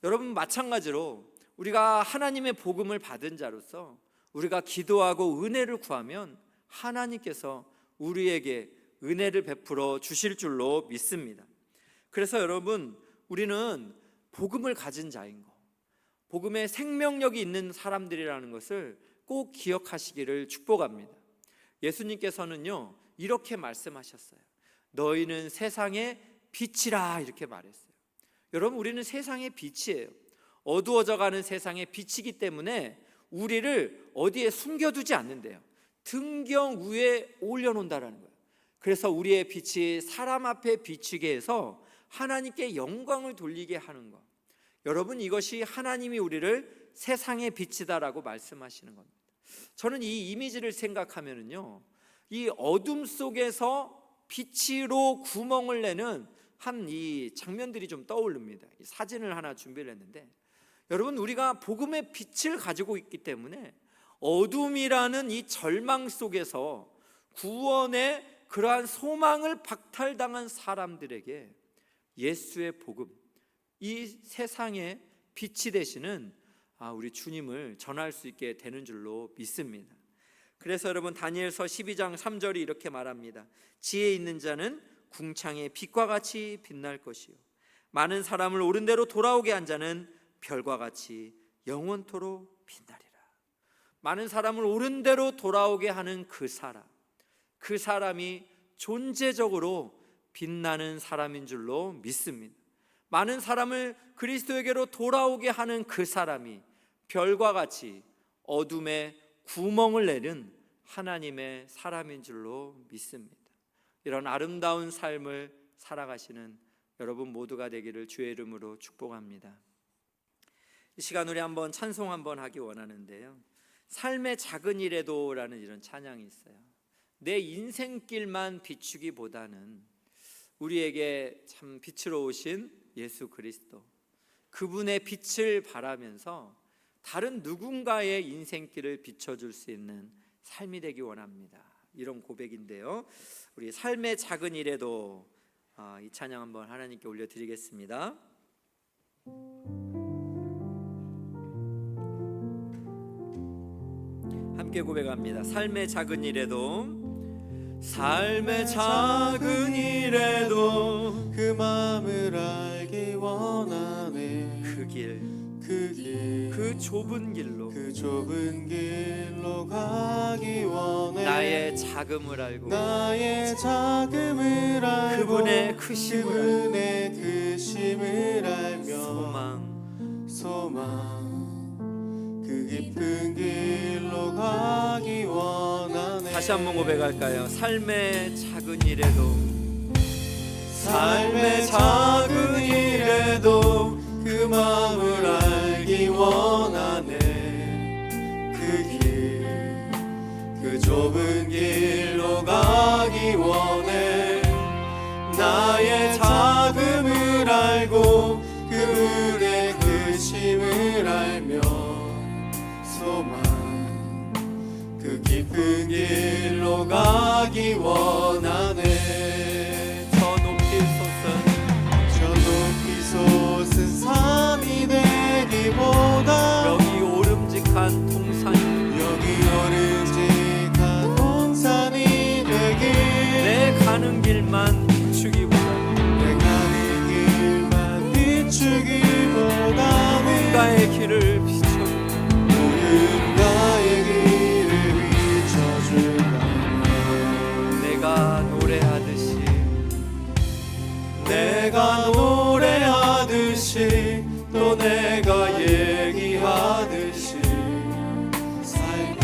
여러분, 마찬가지로 우리가 하나님의 복음을 받은 자로서 우리가 기도하고 은혜를 구하면 하나님께서 우리에게 은혜를 베풀어 주실 줄로 믿습니다. 그래서 여러분, 우리는 복음을 가진 자인 거, 복음의 생명력이 있는 사람들이라는 것을 꼭 기억하시기를 축복합니다. 예수님께서는요 이렇게 말씀하셨어요. 너희는 세상의 빛이라, 이렇게 말했어요. 여러분, 우리는 세상의 빛이에요. 어두워져가는 세상의 빛이기 때문에 우리를 어디에 숨겨두지 않는데요, 등경 위에 올려놓는다라는 거예요. 그래서 우리의 빛이 사람 앞에 비추게 해서 하나님께 영광을 돌리게 하는 것, 여러분, 이것이 하나님이 우리를 세상의 빛이다라고 말씀하시는 겁니다. 저는 이 이미지를 생각하면은요, 이 어둠 속에서 빛으로 구멍을 내는 이 장면들이 좀 떠오릅니다. 이 사진을 하나 준비를 했는데, 여러분, 우리가 복음의 빛을 가지고 있기 때문에 어둠이라는 이 절망 속에서 구원의 그러한 소망을 박탈당한 사람들에게 예수의 복음, 이 세상의 빛이 되시는 우리 주님을 전할 수 있게 되는 줄로 믿습니다. 그래서 여러분, 다니엘서 12장 3절이 이렇게 말합니다. 지혜 있는 자는 궁창의 빛과 같이 빛날 것이요, 많은 사람을 옳은 대로 돌아오게 한 자는 별과 같이 영원토록 빛나리라. 많은 사람을 옳은 대로 돌아오게 하는 그 사람이 존재적으로 빛나는 사람인 줄로 믿습니다. 많은 사람을 그리스도에게로 돌아오게 하는 그 사람이 별과 같이 어둠에 구멍을 내는 하나님의 사람인 줄로 믿습니다. 이런 아름다운 삶을 살아가시는 여러분 모두가 되기를 주의 이름으로 축복합니다. 이 시간 우리 한번 찬송 한번 하기 원하는데요, 삶의 작은 일에도 라는 이런 찬양이 있어요. 내 인생길만 비추기보다는 우리에게 참 빛으로 오신 예수 그리스도, 그분의 빛을 바라면서 다른 누군가의 인생길을 비춰줄 수 있는 삶이 되기 원합니다. 이런 고백인데요, 우리 삶의 작은 일에도 이 찬양 한번 하나님께 올려드리겠습니다. 함께 고백합니다. 삶의 작은 일에도, 삶의 작은 일에도 그 마음을 알기 원하네. 그 좁은 길로 가기 원해. 나의 작음을 알고 그분의 크심을 알며 소망 그 깊은 길로 가기 원하네. 다시 한번 고백할까요? 삶의 작은 일에도, 그 마음을 알기 원하네. 그 좁은 길로 가기 원해. 나의 작음을 알고 그분의 그 깊은 길로 가기 원하네. 저 높이 솟은 산이 되기보다 여기 오름직한 동산이 되길 내 가는 길만 비추기보다는 누군가의 길을 비춰주라. 내가 노래하듯이 또 내가 얘기하듯이 삶이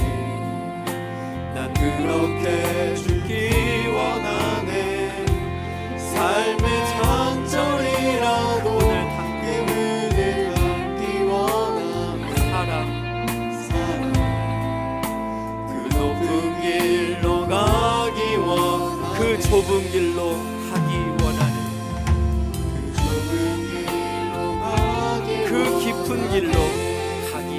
난 그렇게 죽기 원하네. 삶의 장절이라도 기분을 담기 원하네. 사랑 그 높은 길로 가기 원하네. 그 좁은 길로 가기 원하네. 그 깊은 길로 가기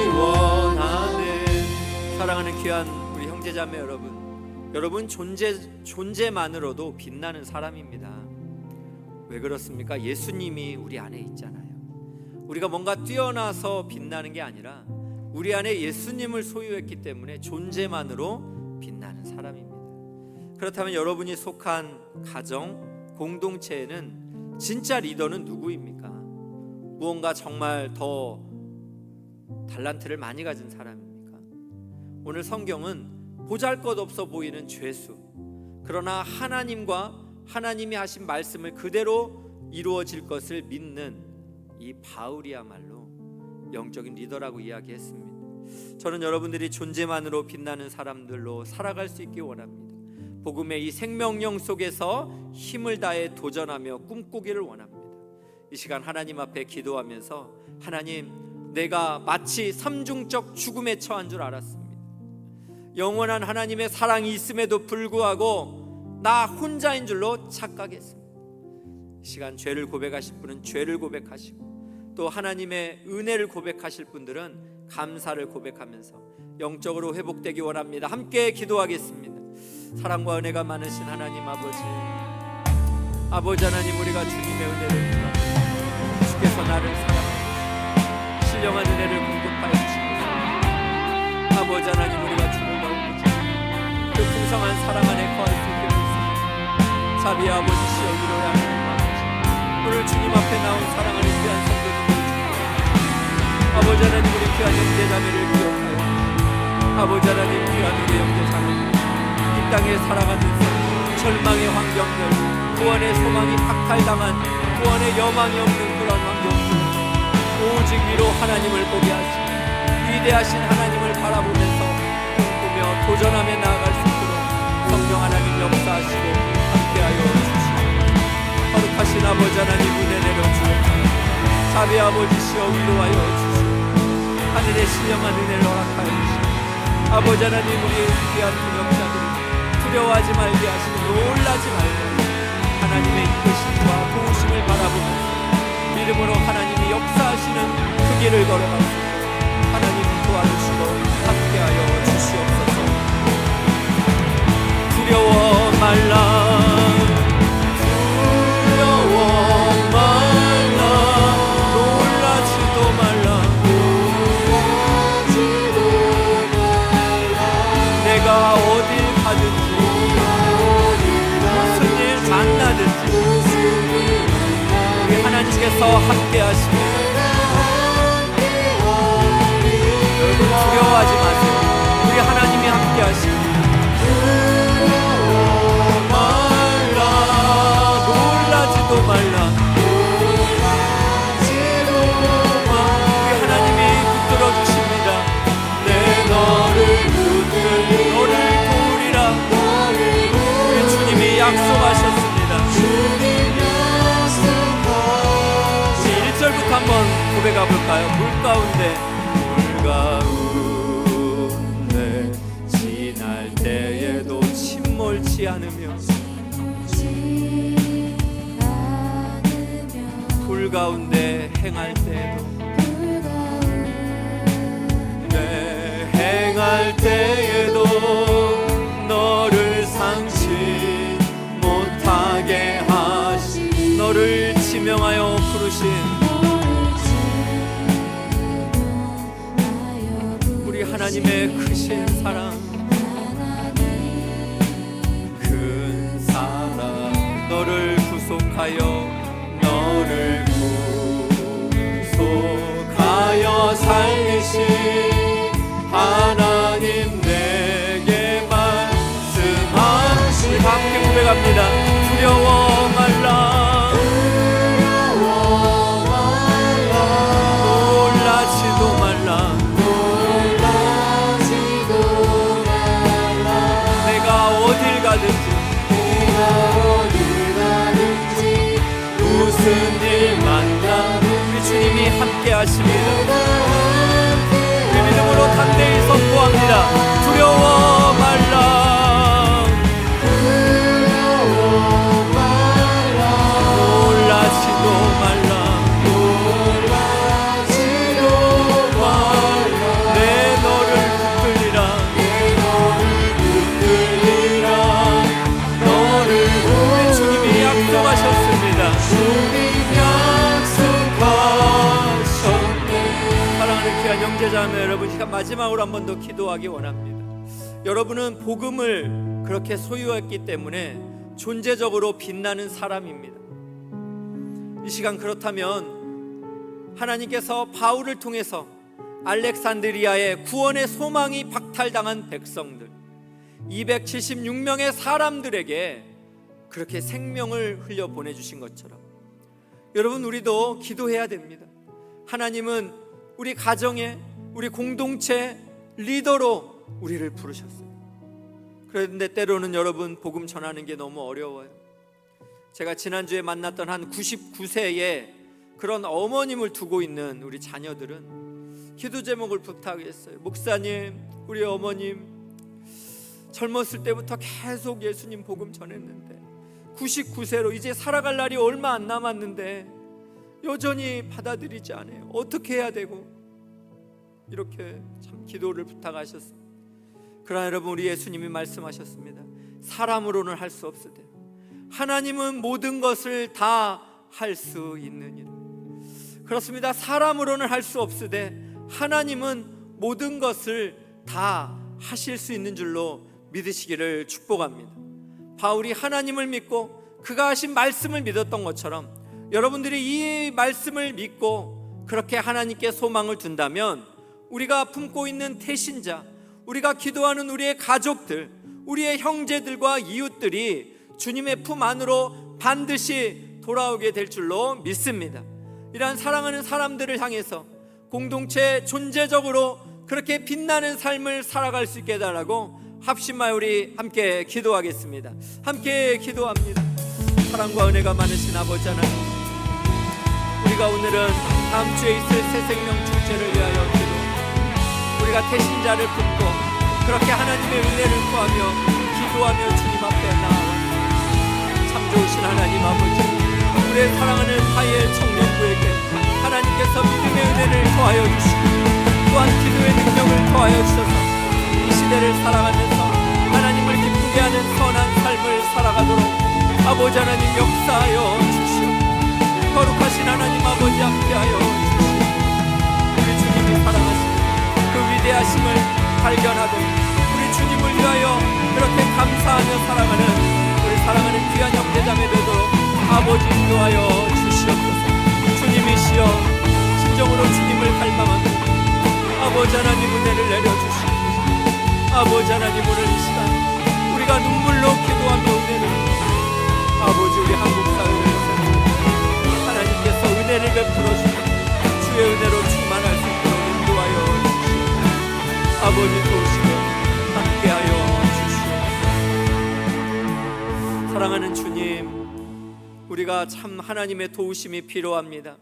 원하네. 사랑하는 귀한 우리 형제자매 여러분 존재만으로도 빛나는 사람입니다. 왜 그렇습니까? 예수님이 우리 안에 있잖아요. 우리가 뭔가 뛰어나서 빛나는 게 아니라 우리 안에 예수님을 소유했기 때문에 존재만으로 빛나는 사람입니다. 그렇다면 여러분이 속한 가정, 공동체에는 진짜 리더는 누구입니까? 무언가 정말 더 달란트를 많이 가진 사람입니까? 오늘 성경은 보잘것없어 보이는 죄수, 그러나 하나님이 하신 말씀을 그대로 이루어질 것을 믿는 이 바울이야말로 영적인 리더라고 이야기했습니다. 저는 여러분들이 존재만으로 빛나는 사람들로 살아갈 수 있기 원합니다. 복음의 이 생명력 속에서 힘을 다해 도전하며 꿈꾸기를 원합니다. 이 시간 하나님 앞에 기도하면서 하나님, 내가 마치 삼중적 죽음에 처한 줄 알았습니다. 영원한 하나님의 사랑이 있음에도 불구하고 나 혼자인 줄로 착각했습니다. 이 시간 죄를 고백하실 분은 죄를 고백하시고, 또 하나님의 은혜를 고백하실 분들은 감사를 고백하면서 영적으로 회복되기 원합니다. 함께 기도하겠습니다. 사랑과 은혜가 많으신 하나님 아버지 하나님, 우리가 주님의 은혜를 구합니다. 주께서 나를 사랑하시고 신령한 은혜를 공급하여 주시고, 아버지 하나님, 우리가 주를 너무지 그 풍성한 사랑 안에 거할 수 있게 해주시고, 자비의 아버지시여 위로의 하나님 아버지, 오늘 주님 앞에 나온 사랑하는 귀한 성도님을 주옵소서. 아버지 하나님, 우리 귀한 형제자매를 기억하여 아버지 하나님, 귀한 우리 형제자매를 이 땅에 살아가면서 절망의 환경들, 구원의 소망이 박탈당한, 구원의 여망이 없는 그런 환경 속에서 오직 위로 하나님을 보게 하시고 위대하신 하나님을 바라보면서 꿈꾸며 도전하며 나아갈 수 있도록 성령 하나님 역사하시고 함께하여 주시옵소서. 거룩하신 아버지 하나님, 은혜 내려주옵소서. 자비 아버지시여 위로하여 주시옵소서. 하늘의 신령한 은혜를 허락하여 주시옵소서. 아버지 하나님, 우리의 귀한 동역자들이 두려워하지 말게 하시고 놀라지 말게 하시고 하나님의 이끄심과 도우심을 바라보면서 믿음으로 하나님이 역사하시는 그 길을 걸어갈 수 있도록 하나님 도와주시고 함께하여 주시옵소서. 두려워 말라, 놀라지도 말라. 내가 어딜 가든지 무슨 일 만나든지 우리 하나님께서 함께 하시고, 여러분 두려워하지 마세요. 우리 하나님이 함께 하시고, 놀라지도 말라. 우리 하나님이 붙들어 주십니다. 너를 도우리라. 우리 주님이 약속하셨습니다. 이제 1절부터 한번 고백해 볼까요? 물 가운데 지날 때에도 침몰치 않으며, 불 가운데 행할 때에도 하나님의 크신 사랑, 큰 사랑 너를 구속하여 너를 구속하여 살리신 하나님 내게 말씀하시네. 우리 함께 고백합니다. 두려워 말라, 놀라지도 말라, 내가 어딜 가든지 무슨 일 만나 우리 주님이 함께 하십니다. 그 믿음으로 담대히 선포합니다. 두려워 말라, 놀라지도 말라, 내 너를 붙들리라, 우리 주님이 약속하셨습니다. 사랑하는 귀한 형제자매 여러분, 시간 마지막으로 한 번 더 기도하기 원합니다. 여러분은 복음을 그렇게 소유했기 때문에 존재적으로 빛나는 사람입니다. 이 시간 그렇다면 하나님께서 바울을 통해서 알렉산드리아의 구원의 소망이 박탈당한 백성들 276명의 사람들에게 그렇게 생명을 흘려 보내주신 것처럼 여러분, 우리도 기도해야 됩니다. 하나님은 우리 가정의, 우리 공동체 리더로 우리를 부르셨어요. 그런데 때로는 여러분, 복음 전하는 게 너무 어려워요. 제가 지난주에 만났던 한 99세의 그런 어머님을 두고 있는 우리 자녀들은 기도 제목을 부탁했어요. 목사님, 우리 어머님 젊었을 때부터 계속 예수님 복음 전했는데 99세로 이제 살아갈 날이 얼마 안 남았는데 여전히 받아들이지 않아요. 어떻게 해야 되고, 이렇게 참 기도를 부탁하셨어요. 그러나 여러분, 우리 예수님이 말씀하셨습니다. 사람으로는 할 수 없으되 하나님은 모든 것을 다 할 수 있느니라. 그렇습니다. 사람으로는 할 수 없으되 하나님은 모든 것을 다 하실 수 있는 줄로 믿으시기를 축복합니다. 바울이 하나님을 믿고 그가 하신 말씀을 믿었던 것처럼 여러분들이 이 말씀을 믿고 그렇게 하나님께 소망을 둔다면 우리가 품고 있는 태신자, 우리가 기도하는 우리의 가족들, 우리의 형제들과 이웃들이 주님의 품 안으로 반드시 돌아오게 될 줄로 믿습니다. 이러한 사랑하는 사람들을 향해서 공동체 존재적으로 그렇게 빛나는 삶을 살아갈 수 있게 해달라고 합심하여 우리 함께 기도하겠습니다. 함께 기도합니다. 사랑과 은혜가 많으신 아버지 하나님, 우리가 오늘은 다음 주에 있을 새생명 축제를 위하여 기도, 우리가 태신자를 품고 그렇게 하나님의 은혜를 구하며 기도하며 주님 앞에 나아갑니다. 참 좋으신 하나님 아버지, 우리의 사랑하는 하엘 청년부에게 하나님께서 믿음의 은혜를 더하여 주시고 또한 기도의 능력을 더하여 주셔서 이 시대를 살아가면서 하나님을 기쁘게 하는 선한 삶을 살아가도록 아버지 하나님 역사하여 주시옵소서. 거룩하신 하나님 아버지 함께하여 주시옵소서. 우리 주님이 사랑하시는 그 위대하심을 발견하고 우리 주님을 위하여 그렇게 감사하며 살아가는 우리 사랑하는 귀한 형제자매 되도록 아버지 인도하여 주시옵소서. 주님이시여, 진정으로 주님을 갈망합니다. 아버지 하나님 은혜를 내려주시옵소서. 아버지 하나님, 오늘 이 시간 우리가 눈물로 기도하며 은혜를, 아버지 우리 한국 사회에서 하나님께서 은혜를 베풀어 주시고 주의 은혜로 충만할 수 있도록 인도하여 주시옵소서. 아버지 도우시며 함께하여 주시옵소서. 사랑하는 주님, 우리가 참 하나님의 도우심이 필요합니다.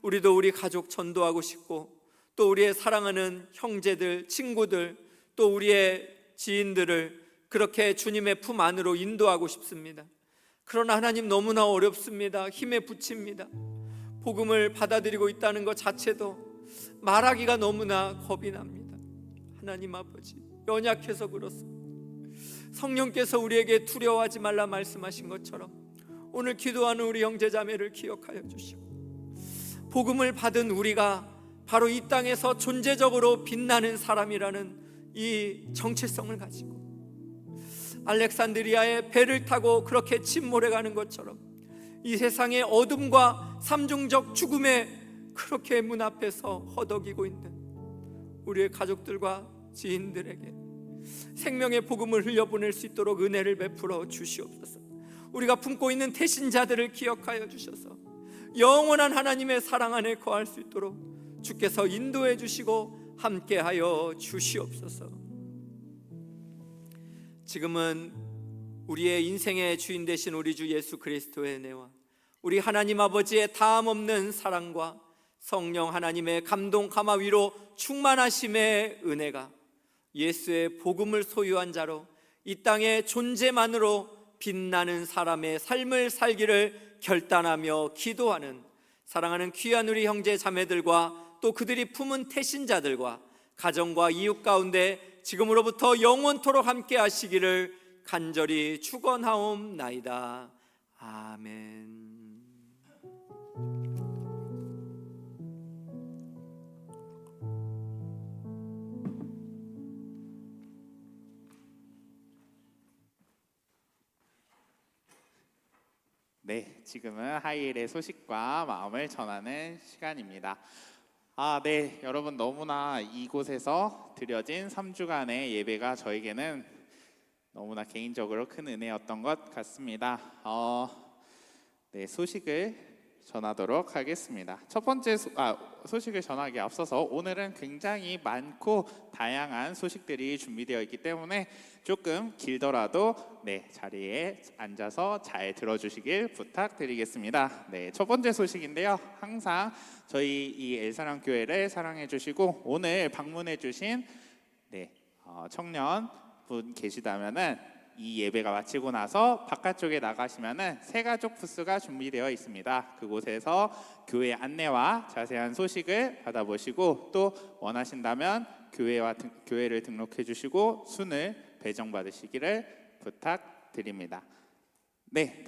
우리도 우리 가족 전도하고 싶고 또 우리의 사랑하는 형제들, 친구들, 또 우리의 지인들을 그렇게 주님의 품 안으로 인도하고 싶습니다. 그러나 하나님, 너무나 어렵습니다. 힘에 부칩니다. 복음을 받아들이고 있다는 것 자체도 말하기가 너무나 겁이 납니다. 하나님 아버지, 연약해서 그렇습니다. 성령께서 우리에게 두려워하지 말라 말씀하신 것처럼 오늘 기도하는 우리 형제자매를 기억하여 주시고 복음을 받은 우리가 바로 이 땅에서 존재적으로 빛나는 사람이라는 이 정체성을 가지고 알렉산드리아의 배를 타고 그렇게 침몰해 가는 것처럼 이 세상의 어둠과 삼중적 죽음에 그렇게 문 앞에서 허덕이고 있는 우리의 가족들과 지인들에게 생명의 복음을 흘려보낼 수 있도록 은혜를 베풀어 주시옵소서. 우리가 품고 있는 태신자들을 기억하여 주셔서 영원한 하나님의 사랑 안에 거할 수 있도록 주께서 인도해 주시고 함께하여 주시옵소서. 지금은 우리의 인생의 주인 되신 우리 주 예수 그리스도의 은혜와 우리 하나님 아버지의 다함없는 사랑과 성령 하나님의 감동 감화 위로 충만하심의 은혜가 예수의 복음을 소유한 자로 이 땅의 존재만으로 빛나는 사람의 삶을 살기를 결단하며 기도하는 사랑하는 귀한 우리 형제 자매들과 또 그들이 품은 태신자들과 가정과 이웃 가운데 지금으로부터 영원토록 함께 하시기를 간절히 축원하옵나이다. 아멘. 네, 지금은 하이엘의 소식과 마음을 전하는 시간입니다. 네, 여러분 너무나 이곳에서 드려진 3주간의 예배가 저에게는 너무나 개인적으로 큰 은혜였던 것 같습니다. 네, 소식을 전하도록 하겠습니다. 첫 번째 소식을 전하기에 앞서서 오늘은 굉장히 많고 다양한 소식들이 준비되어 있기 때문에 조금 길더라도 자리에 앉아서 잘 들어주시길 부탁드리겠습니다. 첫 번째 소식인데요. 항상 저희 이 엘사랑 교회를 사랑해 주시고 오늘 방문해 주신 청년분 계시다면은 이 예배가 마치고 나서 바깥쪽에 나가시면은 새가족 부스가 준비되어 있습니다. 그곳에서 교회 안내와 자세한 소식을 받아보시고 또 원하신다면 교회를 등록해 주시고 순을 배정받으시기를 부탁드립니다.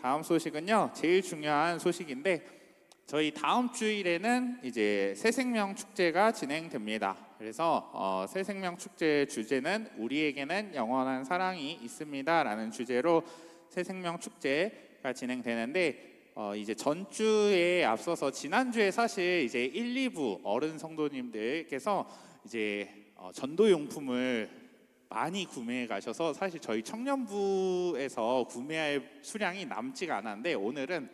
다음 소식은요. 제일 중요한 소식인데 저희 다음 주일에는 이제 새생명 축제가 진행됩니다. 그래서 새생명 축제의 주제는 우리에게는 영원한 사랑이 있습니다라는 주제로 새생명 축제가 진행되는데 이제 전주에 앞서서 지난주에 사실 이제 1, 2부 어른 성도님들께서 이제 전도용품을 많이 구매해 가셔서 사실 저희 청년부에서 구매할 수량이 남지가 않았는데 오늘은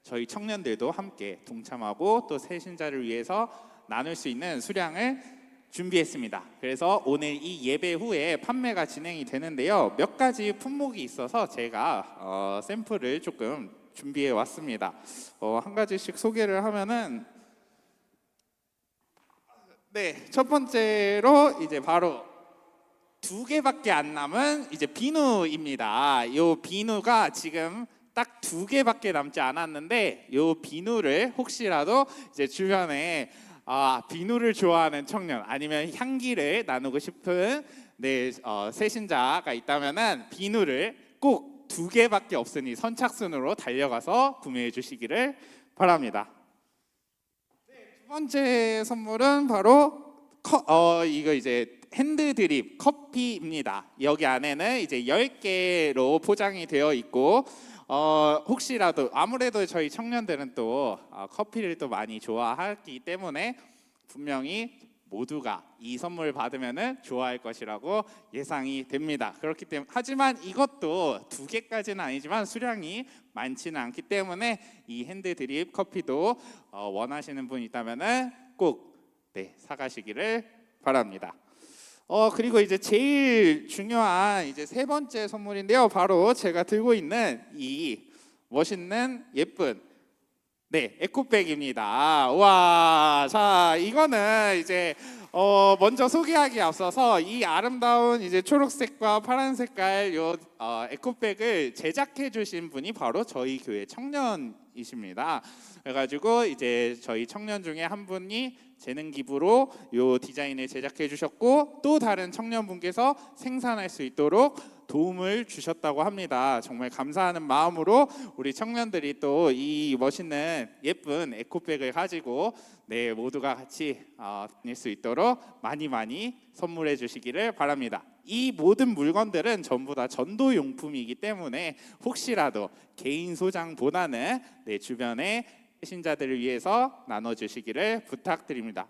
저희 청년들도 함께 동참하고 또 새신자를 위해서 나눌 수 있는 수량을 준비했습니다. 그래서 오늘 이 예배 후에 판매가 진행이 되는데요. 몇 가지 품목이 있어서 제가 샘플을 조금 준비해 왔습니다. 한 가지씩 소개를 하면은 첫 번째로 이제 바로 2개밖에 안 남은 이제 비누입니다. 이 비누가 지금 딱 2개밖에 남지 않았는데 이 비누를 혹시라도 이제 주변에 비누를 좋아하는 청년 아니면 향기를 나누고 싶은 새신자가 있다면은 비누를 꼭 2개밖에 없으니 선착순으로 달려가서 구매해 주시기를 바랍니다. 두 번째 선물은 바로 이거 이제 핸드 드립 커피입니다. 여기 안에는 이제 10개로 포장이 되어 있고 혹시라도 아무래도 저희 청년들은 또 커피를 또 많이 좋아하기 때문에 분명히 모두가 이 선물을 받으면은 좋아할 것이라고 예상이 됩니다. 그렇기 때문에 하지만 이것도 2개까지는 아니지만 수량이 많지는 않기 때문에 이 핸드 드립 커피도 원하시는 분 있다면은 꼭 사가시기를 바랍니다. 그리고 이제 제일 중요한 이제 세 번째 선물인데요. 바로 제가 들고 있는 이 멋있는 예쁜 에코백입니다. 와, 자 이거는 이제 먼저 소개하기에 앞서서 이 아름다운 이제 초록색과 파란 색깔 요 에코백을 제작해 주신 분이 바로 저희 교회 청년이십니다. 그래가지고 이제 저희 청년 중에 한 분이 재능 기부로 요 디자인을 제작해 주셨고 또 다른 청년분께서 생산할 수 있도록 도움을 주셨다고 합니다. 정말 감사하는 마음으로 우리 청년들이 또 이 멋있는 예쁜 에코백을 가지고 모두가 같이 다닐 수 있도록 많이 선물해 주시기를 바랍니다. 이 모든 물건들은 전부 다 전도용품이기 때문에 혹시라도 개인 소장보다는 주변에 신자들을 위해서 나눠주시기를 부탁드립니다.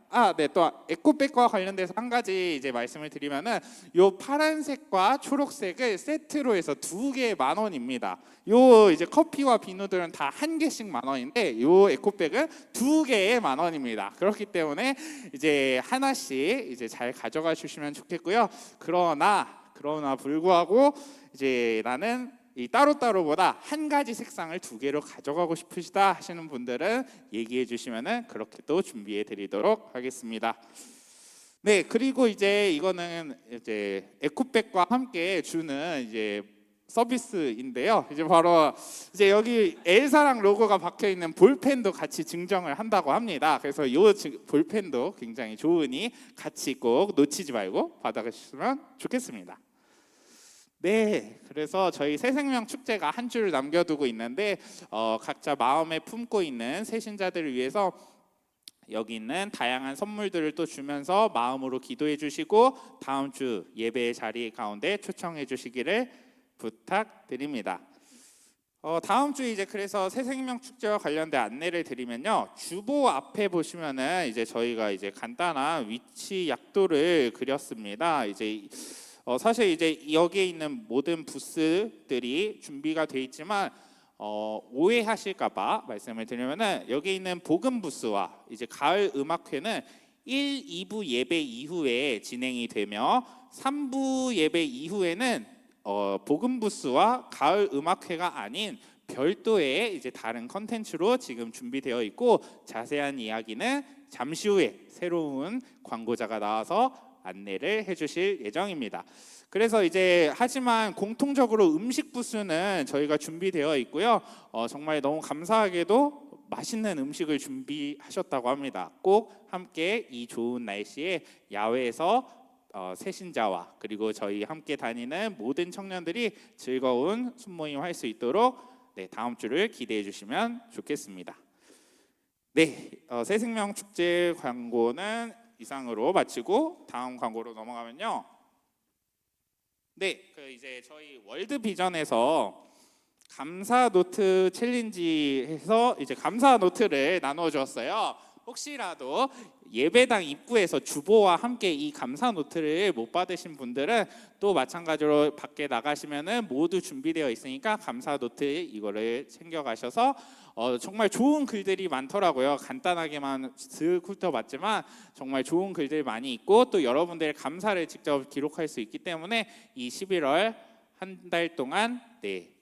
또 에코백과 관련돼서 한 가지 이제 말씀을 드리면은 요 파란색과 초록색을 세트로 해서 2개 10,000원입니다. 요 이제 커피와 비누들은 다 1개씩 10,000원인데 요 에코백은 2개에 10,000원입니다. 그렇기 때문에 이제 하나씩 이제 잘 가져가 주시면 좋겠고요. 그러나 불구하고 이제 나는 이 따로따로보다 한 가지 색상을 2개로 가져가고 싶으시다 하시는 분들은 얘기해 주시면은 그렇게 또 준비해 드리도록 하겠습니다. 그리고 이제 이거는 이제 에코백과 함께 주는 이제 서비스인데요. 이제 바로 이제 여기 엘사랑 로고가 박혀 있는 볼펜도 같이 증정을 한다고 합니다. 그래서 이 볼펜도 굉장히 좋으니 같이 꼭 놓치지 말고 받아가시면 좋겠습니다. 그래서 저희 새생명 축제가 한 주를 남겨두고 있는데 각자 마음에 품고 있는 새신자들을 위해서 여기 있는 다양한 선물들을 또 주면서 마음으로 기도해 주시고 다음 주 예배의 자리 가운데 초청해 주시기를 부탁드립니다. 다음 주 이제 그래서 새생명 축제와 관련된 안내를 드리면요, 주보 앞에 보시면은 이제 저희가 이제 간단한 위치 약도를 그렸습니다. 이제 사실 이제 여기에 있는 모든 부스들이 준비가 돼 있지만 오해하실까봐 말씀을 드리면은 여기 있는 복음 부스와 이제 가을 음악회는 1, 2부 예배 이후에 진행이 되며 3부 예배 이후에는 복음 부스와 가을 음악회가 아닌 별도의 이제 다른 컨텐츠로 지금 준비되어 있고 자세한 이야기는 잠시 후에 새로운 광고자가 나와서 안내를 해주실 예정입니다. 그래서 이제 하지만 공통적으로 음식 부스는 저희가 준비되어 있고요. 정말 너무 감사하게도 맛있는 음식을 준비하셨다고 합니다. 꼭 함께 이 좋은 날씨에 야외에서 새신자와 그리고 저희 함께 다니는 모든 청년들이 즐거운 순모임 할 수 있도록 다음 주를 기대해 주시면 좋겠습니다. 새생명 축제 광고는 이상으로 마치고 다음 광고로 넘어가면요. 이제 저희 월드 비전에서 감사 노트 챌린지에서 이제 감사 노트를 나눠 주었어요. 혹시라도 예배당 입구에서 주보와 함께 이 감사 노트를 못 받으신 분들은 또 마찬가지로 밖에 나가시면은 모두 준비되어 있으니까 감사 노트 이거를 챙겨 가셔서 정말 좋은 글들이 많더라고요. 간단하게만 슥 훑어봤지만 정말 좋은 글들이 많이 있고 또 여러분들의 감사를 직접 기록할 수 있기 때문에 이 11월 한 달 동안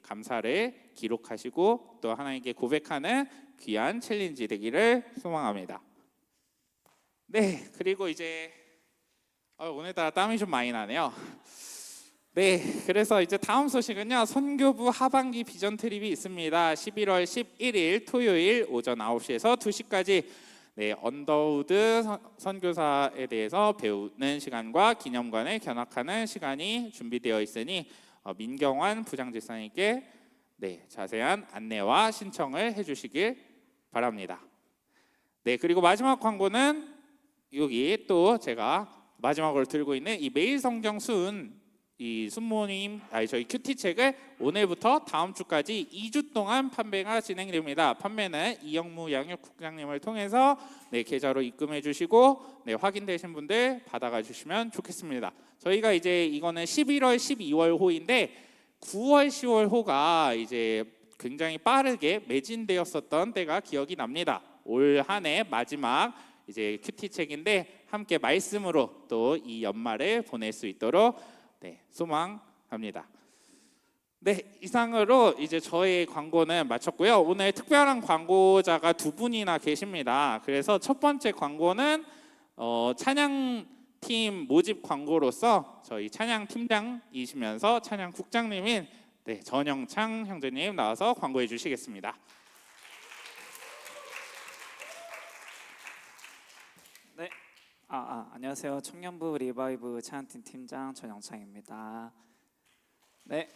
감사를 기록하시고 또 하나님께 고백하는 귀한 챌린지 되기를 소망합니다. 그리고 이제 오늘따라 땀이 좀 많이 나네요. 그래서 이제 다음 소식은요, 선교부 하반기 비전 트립이 있습니다. 11월 11일 토요일 오전 9시에서 2시까지 언더우드 선교사에 대해서 배우는 시간과 기념관을 견학하는 시간이 준비되어 있으니 민경환 부장집사님께 자세한 안내와 신청을 해주시길 바랍니다. 그리고 마지막 광고는 여기 또 제가 마지막으로 들고 있는 이 매일 성경 이 순모님 저희 큐티 책을 오늘부터 다음 주까지 2주 동안 판매가 진행됩니다. 판매는 이영무 양육국장님을 통해서 계좌로 입금해 주시고 확인되신 분들 받아가 주시면 좋겠습니다. 저희가 이제 이거는 11월 12월 호인데 9월 10월 호가 이제 굉장히 빠르게 매진되었었던 때가 기억이 납니다. 올 한 해 마지막 이제 큐티 책인데 함께 말씀으로 또 이 연말을 보낼 수 있도록 소망합니다. 이상으로 이제 저의 광고는 마쳤고요. 오늘 특별한 광고자가 2분이나 계십니다. 그래서 첫 번째 광고는 찬양팀 모집 광고로서 저희 찬양 팀장이시면서 찬양 국장님인 전영창 형제님 나와서 광고해 주시겠습니다. 안녕하세요. 청년부 리바이브 찬양팀 팀장 전영창입니다. 네,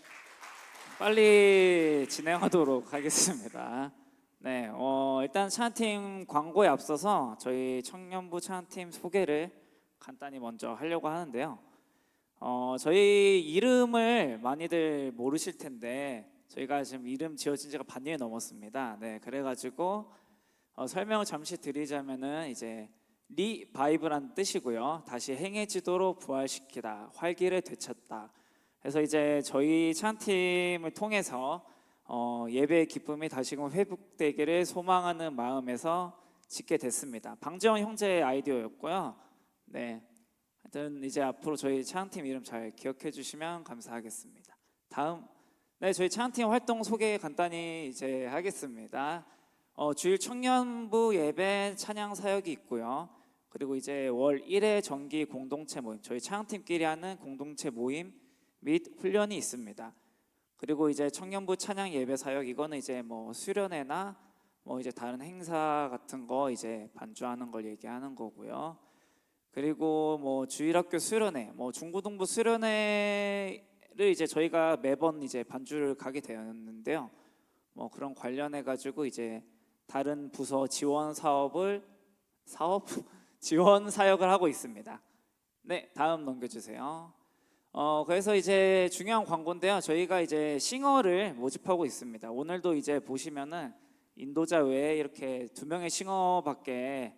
빨리 진행하도록 하겠습니다. 네, 일단 찬양팀 광고에 앞서서 저희 청년부 찬양팀 소개를 간단히 먼저 하려고 하는데요. 저희 이름을 많이들 모르실 텐데 저희가 지금 이름 지어진 지가 반년이 넘었습니다. 네, 그래가지고 설명을 잠시 드리자면은 이제 리바이브란 뜻이고요. 다시 행해지도록 부활시키다, 활기를 되찾다. 그래서 이제 저희 찬양팀을 통해서 예배의 기쁨이 다시금 회복되기를 소망하는 마음에서 짓게 됐습니다. 방지영 형제의 아이디어였고요. 네, 하여튼 이제 앞으로 저희 찬양팀 이름 잘 기억해 주시면 감사하겠습니다. 다음, 네, 저희 찬양팀 활동 소개 간단히 이제 하겠습니다. 주일 청년부 예배 찬양 사역이 있고요. 그리고 이제 월 1회 정기 공동체 모임, 저희 찬양팀끼리 하는 공동체 모임 및 훈련이 있습니다. 그리고 이제 청년부 찬양 예배 사역, 이거는 이제 뭐 수련회나 뭐 이제 다른 행사 같은 거 이제 반주하는 걸 얘기하는 거고요. 그리고 뭐 주일학교 수련회, 뭐 중고등부 수련회를 이제 저희가 매번 이제 반주를 가게 되었는데요. 뭐 그런 관련해 가지고 이제 다른 부서 지원 지원 사역을 하고 있습니다. 네, 다음 넘겨주세요. 그래서 이제 중요한 광고인데요. 저희가 이제 싱어를 모집하고 있습니다. 오늘도 이제 보시면은 인도자 외에 이렇게 2명의 싱어밖에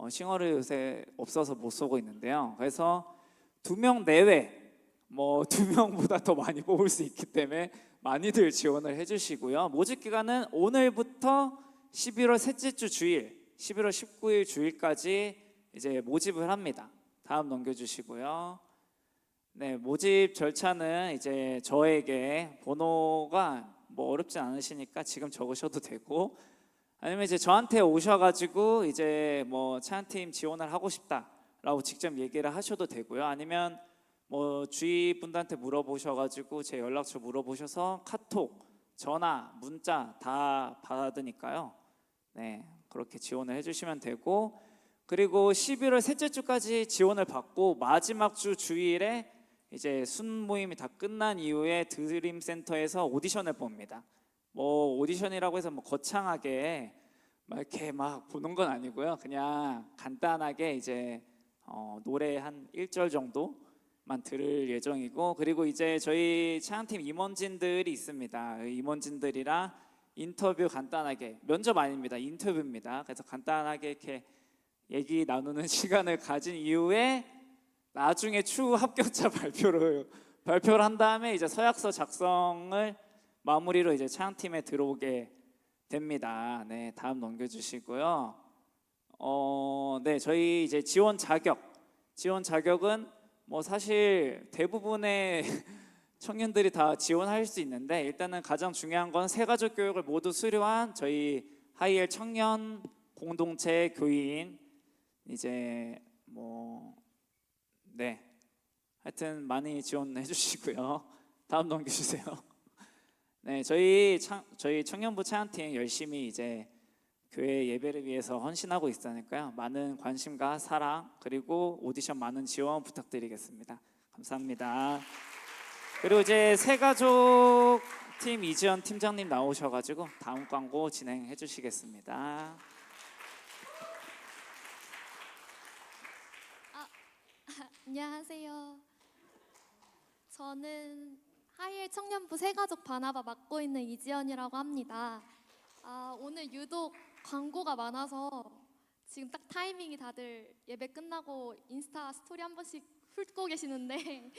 싱어를 요새 없어서 못 쏘고 있는데요. 그래서 2명 내외, 뭐 2명보다 더 많이 뽑을 수 있기 때문에 많이들 지원을 해주시고요. 모집 기간은 오늘부터 11월 셋째 주 주일, 11월 19일 주일까지 이제 모집을 합니다. 다음 넘겨주시고요. 네, 모집 절차는 이제 저에게 번호가 뭐 어렵지 않으시니까 지금 적으셔도 되고, 아니면 이제 저한테 오셔가지고 이제 뭐 찬양팀 지원을 하고 싶다라고 직접 얘기를 하셔도 되고요. 아니면 뭐 주위 분들한테 물어보셔가지고 제 연락처 물어보셔서 카톡, 전화, 문자 다 받으니까요. 네, 그렇게 지원을 해주시면 되고, 그리고 11월 셋째 주까지 지원을 받고 마지막 주 주일에 이제 순 모임이 다 끝난 이후에 드림 센터에서 오디션을 봅니다. 뭐 오디션이라고 해서 뭐 거창하게 막 이렇게 막 보는 건 아니고요. 그냥 간단하게 이제 노래 한 1절 정도만 들을 예정이고, 그리고 이제 저희 찬양팀 임원진들이 있습니다. 임원진들이랑 인터뷰 간단하게, 면접 아닙니다. 인터뷰입니다. 그래서 간단하게 이렇게 얘기 나누는 시간을 가진 이후에 나중에 추후 합격자 발표를 한 다음에 이제 서약서 작성을 마무리로 이제 찬양팀에 들어오게 됩니다. 네, 다음 넘겨주시고요. 네, 저희 이제 지원 자격은 뭐 사실 대부분의 청년들이 다 지원할 수 있는데, 일단은 가장 중요한 건 새가족 교육을 모두 수료한 저희 하이엘 청년 공동체 교인, 이제 뭐 네, 하여튼 많이 지원해 주시고요. 다음 넘겨주세요. 네, 저희 청년부 찬양팀 열심히 이제 교회 예배를 위해서 헌신하고 있으니까요. 많은 관심과 사랑, 그리고 오디션 많은 지원 부탁드리겠습니다. 감사합니다. 그리고 이제 새가족 팀 이지연 팀장님 나오셔가지고 다음 광고 진행해 주시겠습니다. 안녕하세요. 저는 하이엘 청년부 새가족 바나바 맡고 있는 이지연이라고 합니다. 오늘 유독 광고가 많아서 지금 딱 타이밍이, 다들 예배 끝나고 인스타 스토리 한 번씩 훑고 계시는데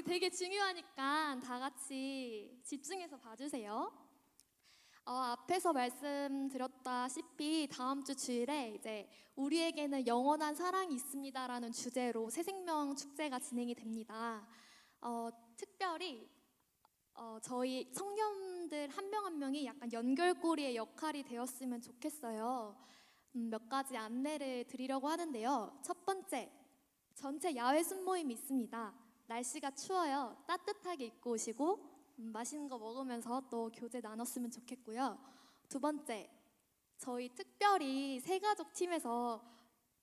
되게 중요하니까 다 같이 집중해서 봐주세요. 앞에서 말씀드렸다시피 다음 주 주일에 이제 우리에게는 영원한 사랑이 있습니다라는 주제로 새생명 축제가 진행이 됩니다. 특별히 저희 청년들 한 명 한 명이 약간 연결고리의 역할이 되었으면 좋겠어요. 몇 가지 안내를 드리려고 하는데요. 첫 번째, 전체 야외 순모임이 있습니다. 날씨가 추워요. 따뜻하게 입고 오시고 맛있는 거 먹으면서 또 교제 나눴으면 좋겠고요. 두 번째, 저희 특별히 새가족 팀에서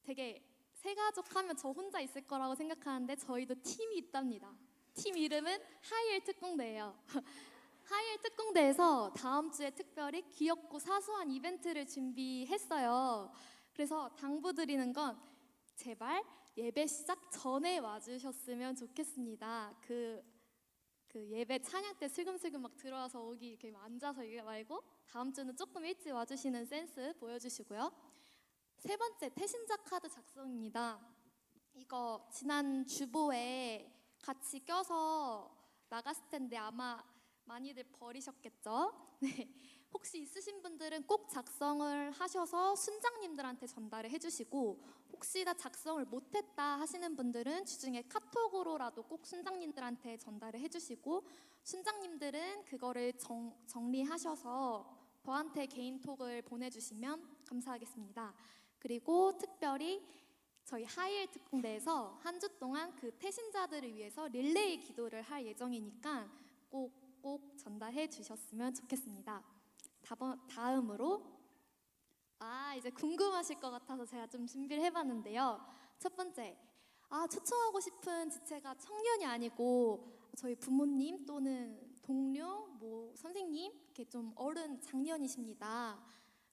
되게 새가족 하면 저 혼자 있을 거라고 생각하는데 저희도 팀이 있답니다. 팀 이름은 하이힐 특공대예요. 하이힐 특공대에서 다음 주에 특별히 귀엽고 사소한 이벤트를 준비했어요. 그래서 당부드리는 건 제발 예배 시작 전에 와주셨으면 좋겠습니다. 그 예배 찬양 때 슬금슬금 막 들어와서 오기 이렇게 앉아서 이게 말고 다음 주는 조금 일찍 와주시는 센스 보여주시고요. 세 번째, 태신자 카드 작성입니다. 이거 지난 주보에 같이 껴서 나갔을 텐데 아마 많이들 버리셨겠죠? 네. 혹시 있으신 분들은 꼭 작성을 하셔서 순장님들한테 전달을 해주시고, 혹시나 작성을 못했다 하시는 분들은 주중에 카톡으로라도 꼭 순장님들한테 전달을 해주시고, 순장님들은 그거를 정리하셔서 저한테 개인톡을 보내주시면 감사하겠습니다. 그리고 특별히 저희 하이힐 특공대에서 한 주 동안 그 태신자들을 위해서 릴레이 기도를 할 예정이니까 꼭 전달해 주셨으면 좋겠습니다. 다음으로 이제 궁금하실 것 같아서 제가 좀 준비를 해봤는데요. 첫 번째, 초청하고 싶은 지체가 청년이 아니고 저희 부모님 또는 동료, 선생님 이렇게 좀 어른 장년이십니다.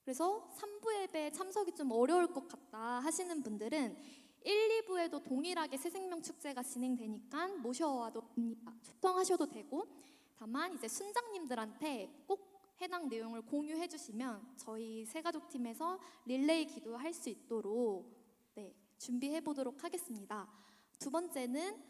그래서 3부 예배 참석이 좀 어려울 것 같다 하시는 분들은 1, 2부에도 동일하게 새생명 축제가 진행되니까 모셔와도 됩니다. 초청하셔도 되고, 다만 이제 순장님들한테 꼭 해당 내용을 공유해 주시면 저희 새가족팀에서 릴레이 기도할 수 있도록 준비해 보도록 하겠습니다. 두 번째는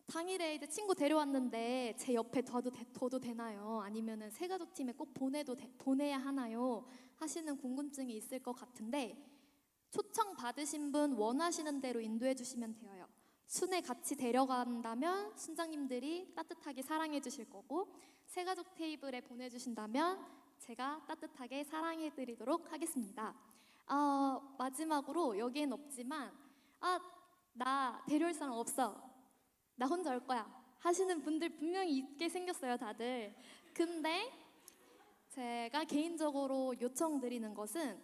당일에 이제 친구 데려왔는데 제 옆에 둬도 되나요? 아니면은 새가족팀에 꼭 보내야 하나요? 하시는 궁금증이 있을 것 같은데, 초청 받으신 분 원하시는 대로 인도해 주시면 돼요. 순회 같이 데려간다면 순장님들이 따뜻하게 사랑해 주실 거고, 새가족 테이블에 보내주신다면 제가 따뜻하게 사랑해 드리도록 하겠습니다. 마지막으로 여기엔 없지만 나 데려올 사람 없어, 나 혼자 올 거야 하시는 분들 분명히 있게 생겼어요, 다들. 근데 제가 개인적으로 요청드리는 것은,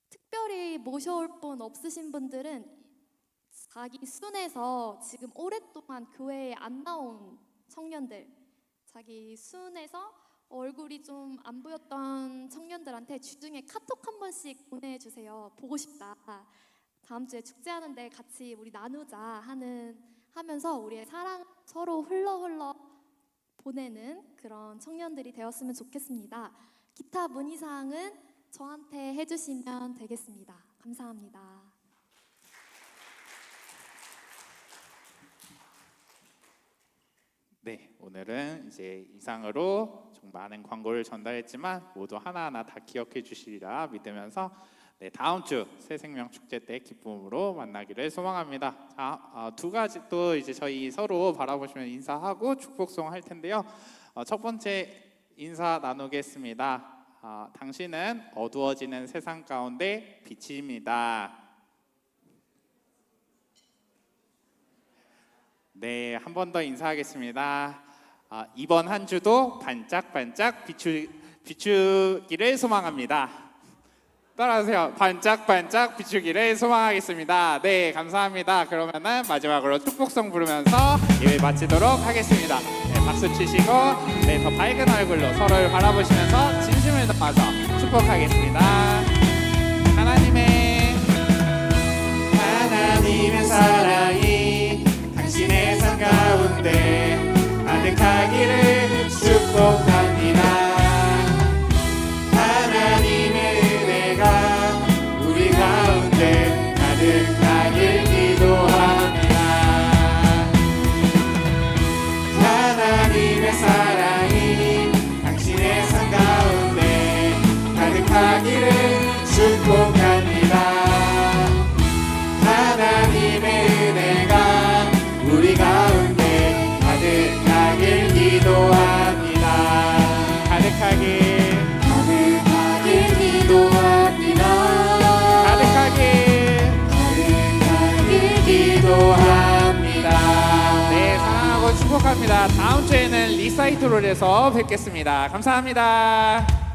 특별히 모셔올 분 없으신 분들은 자기 순에서 지금 오랫동안 교회에 안 나온 청년들, 자기 순에서 얼굴이 좀 안 보였던 청년들한테 주중에 카톡 한 번씩 보내주세요. 보고 싶다, 다음 주에 축제하는데 같이 우리 나누자 하면서 우리의 사랑 서로 흘러 보내는 그런 청년들이 되었으면 좋겠습니다. 기타 문의사항은 저한테 해주시면 되겠습니다. 감사합니다. 네, 오늘은 이제 이상으로 좀 많은 광고를 전달했지만 모두 하나하나 다 기억해 주시리라 믿으면서 다음 주 새생명 축제 때 기쁨으로 만나기를 소망합니다. 자, 두 가지 또 이제 저희 서로 바라보시면 인사하고 축복송 할 텐데요. 첫 번째 인사 나누겠습니다. 당신은 어두워지는 세상 가운데 빛입니다. 네, 한 번 더 인사하겠습니다. 이번 한 주도 반짝반짝 비추기를 소망합니다. 따라하세요. 반짝반짝 비추기를 소망하겠습니다. 네, 감사합니다. 그러면은 마지막으로 축복송 부르면서 예배 마치도록 하겠습니다. 네, 박수 치시고 더 밝은 얼굴로 서로를 바라보시면서 진심을 담아서 축복하겠습니다. 하나님의 사랑이 당신의 삶 가운데 가득하기를 축복합니다. 하나님의 은혜가 우리 가운데 가득하길 기도합니다. 하나님의 사랑이 당신의 삶 가운데 가득하기를 축복합니다. 하나님의 은혜가 우리 가운데 가득하길 기도합니다. 가득하길 기도합니다. 가득하길 기도합니다. 네, 사랑하고 축복합니다. 다음 주에는 리사이트롤에서 뵙겠습니다. 감사합니다.